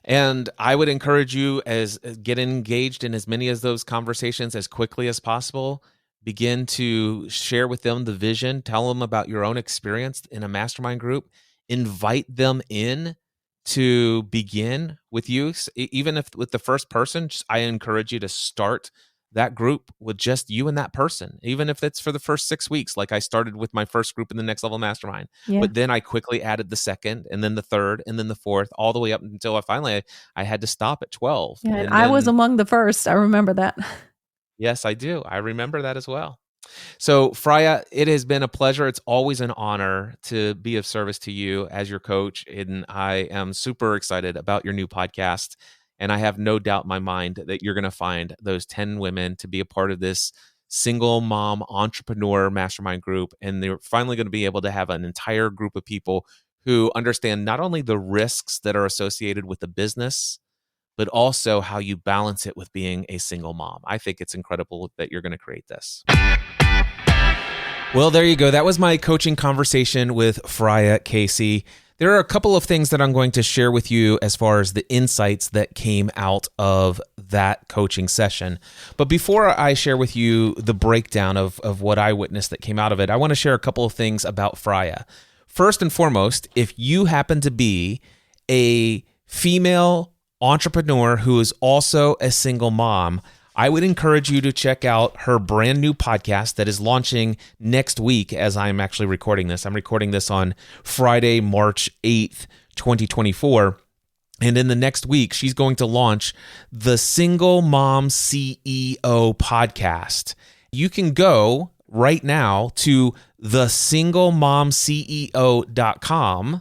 And I would encourage you as get engaged in as many of those conversations as quickly as possible. Begin to share with them the vision. Tell them about your own experience in a mastermind group. Invite them in to begin with you. Even if with the first person, I encourage you to start that group with just you and that person, even if it's for the first 6 weeks. Like I started with my first group in the Next Level Mastermind, Yeah. but then I quickly added the second and then the third and then the fourth, all the way up until I had to stop at 12. Yeah, and I was among the first. I remember that. Yes, I do. I remember that as well. So, Freya, it has been a pleasure. It's always an honor to be of service to you as your coach. And I am super excited about your new podcast. And I have no doubt in my mind that you're going to find those 10 women to be a part of this single mom entrepreneur mastermind group. And they're finally going to be able to have an entire group of people who understand not only the risks that are associated with the business, but also how you balance it with being a single mom. I think it's incredible that you're going to create this. Well, there you go. That was my coaching conversation with Freya Casey. There are a couple of things that I'm going to share with you as far as the insights that came out of that coaching session. But before I share with you the breakdown of what I witnessed that came out of it, I want to share a couple of things about Freya. First and foremost, if you happen to be a female entrepreneur who is also a single mom, I would encourage you to check out her brand new podcast that is launching next week as I'm actually recording this. I'm recording this on Friday, March 8th, 2024. And in the next week, she's going to launch the Single Mom CEO podcast. You can go right now to thesinglemomceo.com.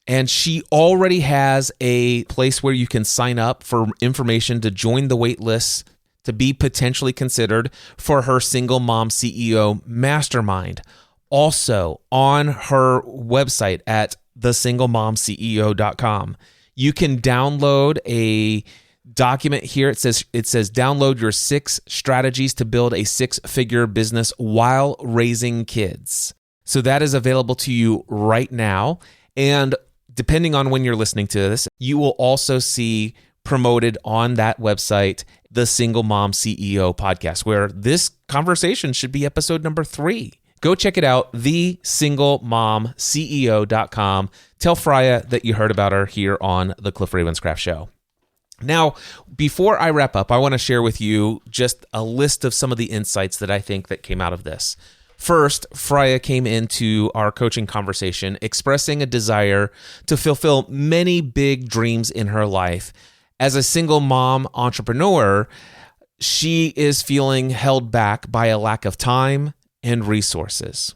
And she already has a place where you can sign up for information to join the wait list to be potentially considered for her Single Mom CEO Mastermind. Also, on her website at thesinglemomceo.com, you can download a document here. It says download your 6 strategies to build a 6-figure business while raising kids. So that is available to you right now. And depending on when you're listening to this, you will also see promoted on that website the Single Mom CEO podcast, where this conversation should be episode number 3. Go check it out, thesinglemomceo.com. Tell Freya that you heard about her here on the Cliff Ravenscraft Show. Now, before I wrap up, I want to share with you just a list of some of the insights that I think that came out of this. First, Freya came into our coaching conversation expressing a desire to fulfill many big dreams in her life. As a single mom entrepreneur, she is feeling held back by a lack of time and resources.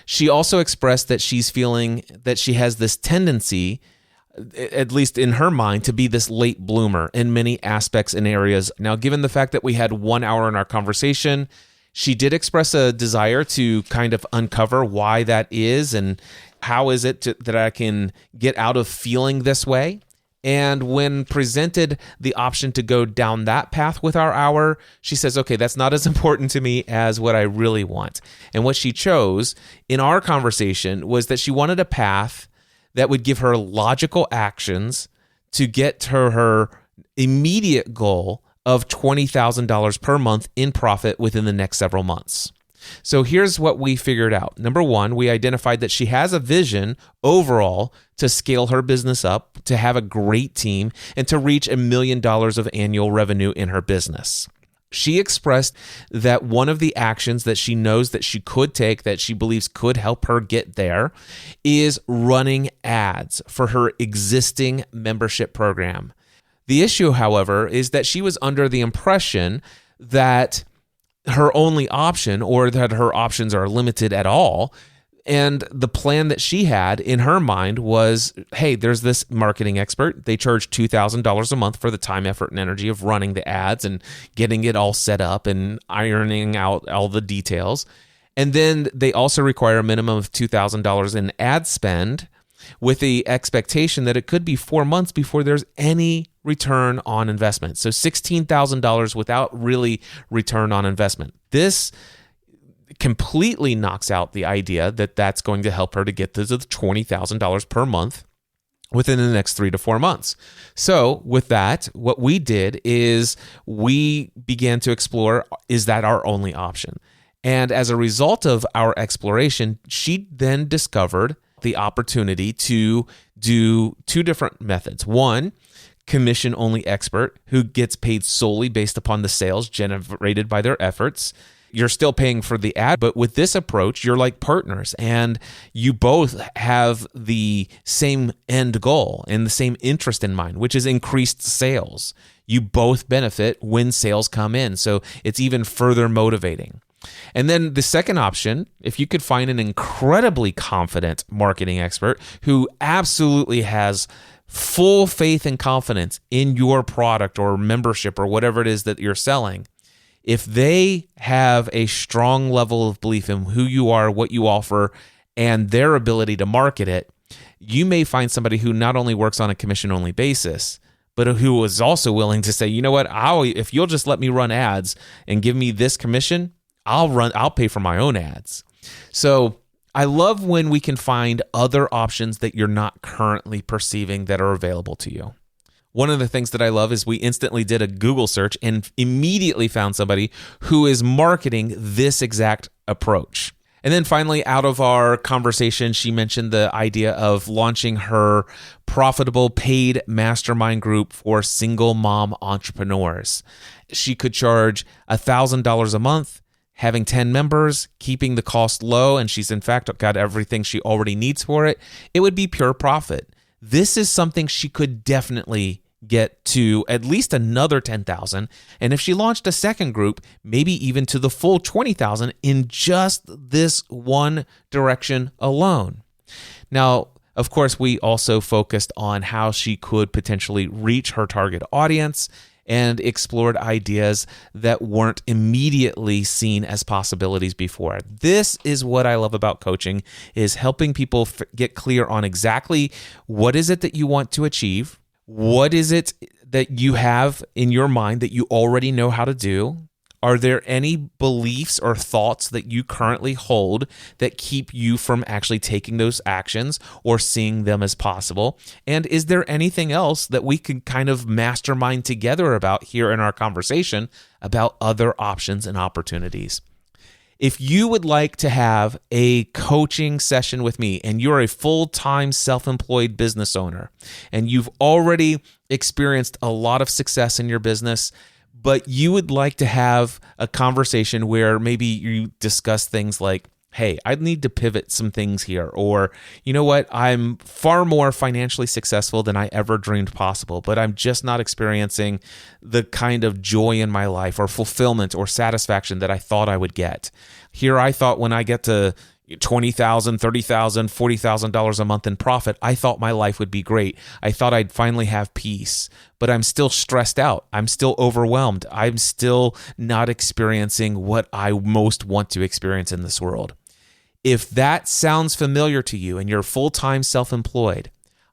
She also expressed that she's feeling that she has this tendency, at least in her mind, to be this late bloomer in many aspects and areas. Now, given the fact that we had 1 hour in our conversation, she did express a desire to kind of uncover why that is and how is it that I can get out of feeling this way. And when presented the option to go down that path with our hour, she says, okay, that's not as important to me as what I really want. And what she chose in our conversation was that she wanted a path that would give her logical actions to get to her immediate goal of $20,000 per month in profit within the next several months. So here's what we figured out. Number 1, we identified that she has a vision overall to scale her business up, to have a great team, and to reach $1 million of annual revenue in her business. She expressed that one of the actions that she knows that she could take, that she believes could help her get there, is running ads for her existing membership program. The issue, however, is that she was under the impression that her only option, or that her options are limited at all. And the plan that she had in her mind was, hey, there's this marketing expert. They charge $2,000 a month for the time, effort, and energy of running the ads and getting it all set up and ironing out all the details. And then they also require a minimum of $2,000 in ad spend, with the expectation that it could be 4 months before there's any return on investment. So $16,000 without really return on investment. This completely knocks out the idea that that's going to help her to get to the $20,000 per month within the next 3 to 4 months. So with that, what we did is we began to explore, is that our only option? And as a result of our exploration, she then discovered the opportunity to do 2 different methods. One, commission-only expert who gets paid solely based upon the sales generated by their efforts. You're still paying for the ad, but with this approach, you're like partners and you both have the same end goal and the same interest in mind, which is increased sales. You both benefit when sales come in, so it's even further motivating. And then the second option, if you could find an incredibly confident marketing expert who absolutely has full faith and confidence in your product or membership or whatever it is that you're selling, if they have a strong level of belief in who you are, what you offer, and their ability to market it, you may find somebody who not only works on a commission-only basis, but who is also willing to say, you know what, if you'll just let me run ads and give me this commission, I'll pay for my own ads. So I love when we can find other options that you're not currently perceiving that are available to you. One of the things that I love is we instantly did a Google search and immediately found somebody who is marketing this exact approach. And then finally, out of our conversation, she mentioned the idea of launching her profitable paid mastermind group for single mom entrepreneurs. She could charge $1,000 a month, having 10 members, keeping the cost low, and she's in fact got everything she already needs for it. It would be pure profit. This is something she could definitely get to at least another 10,000. And if she launched a second group, maybe even to the full 20,000 in just this one direction alone. Now, of course, we also focused on how she could potentially reach her target audience and explored ideas that weren't immediately seen as possibilities before. This is what I love about coaching, is helping people get clear on exactly what is it that you want to achieve, what is it that you have in your mind that you already know how to do. Are there any beliefs or thoughts that you currently hold that keep you from actually taking those actions or seeing them as possible? And is there anything else that we can kind of mastermind together about here in our conversation about other options and opportunities? If you would like to have a coaching session with me and you're a full-time self-employed business owner and you've already experienced a lot of success in your business, but you would like to have a conversation where maybe you discuss things like, hey, I need to pivot some things here, or you know what, I'm far more financially successful than I ever dreamed possible, but I'm just not experiencing the kind of joy in my life or fulfillment or satisfaction that I thought I would get. Here I thought when I get to $20,000, $30,000, $40,000 a month in profit, I thought my life would be great. I thought I'd finally have peace, but I'm still stressed out. I'm still overwhelmed. I'm still not experiencing what I most want to experience in this world. If that sounds familiar to you and you're full-time self-employed,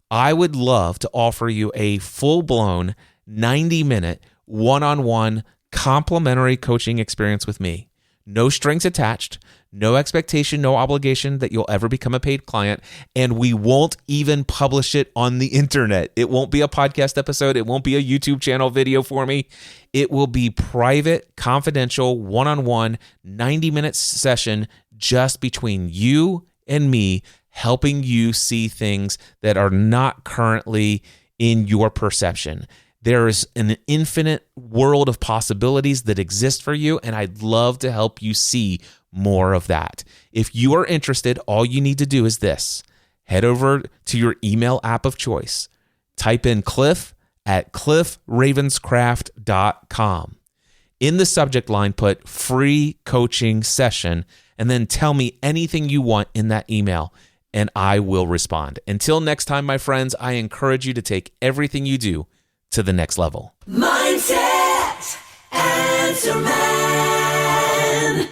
I would love to offer you a full-blown 90-minute one-on-one complimentary coaching experience with me. No strings attached, no expectation, no obligation that you'll ever become a paid client, and we won't even publish it on the internet. It won't be a podcast episode. It won't be a YouTube channel video for me. It will be private, confidential, one-on-one, 90-minute session just between you and me, helping you see things that are not currently in your perception. There is an infinite world of possibilities that exist for you, and I'd love to help you see more of that. If you are interested, all you need to do is this. Head over to your email app of choice. Type in Cliff at cliffravenscraft.com. In the subject line, put free coaching session, and then tell me anything you want in that email, and I will respond. Until next time, my friends, I encourage you to take everything you do to the next level. Mindset Answer Man.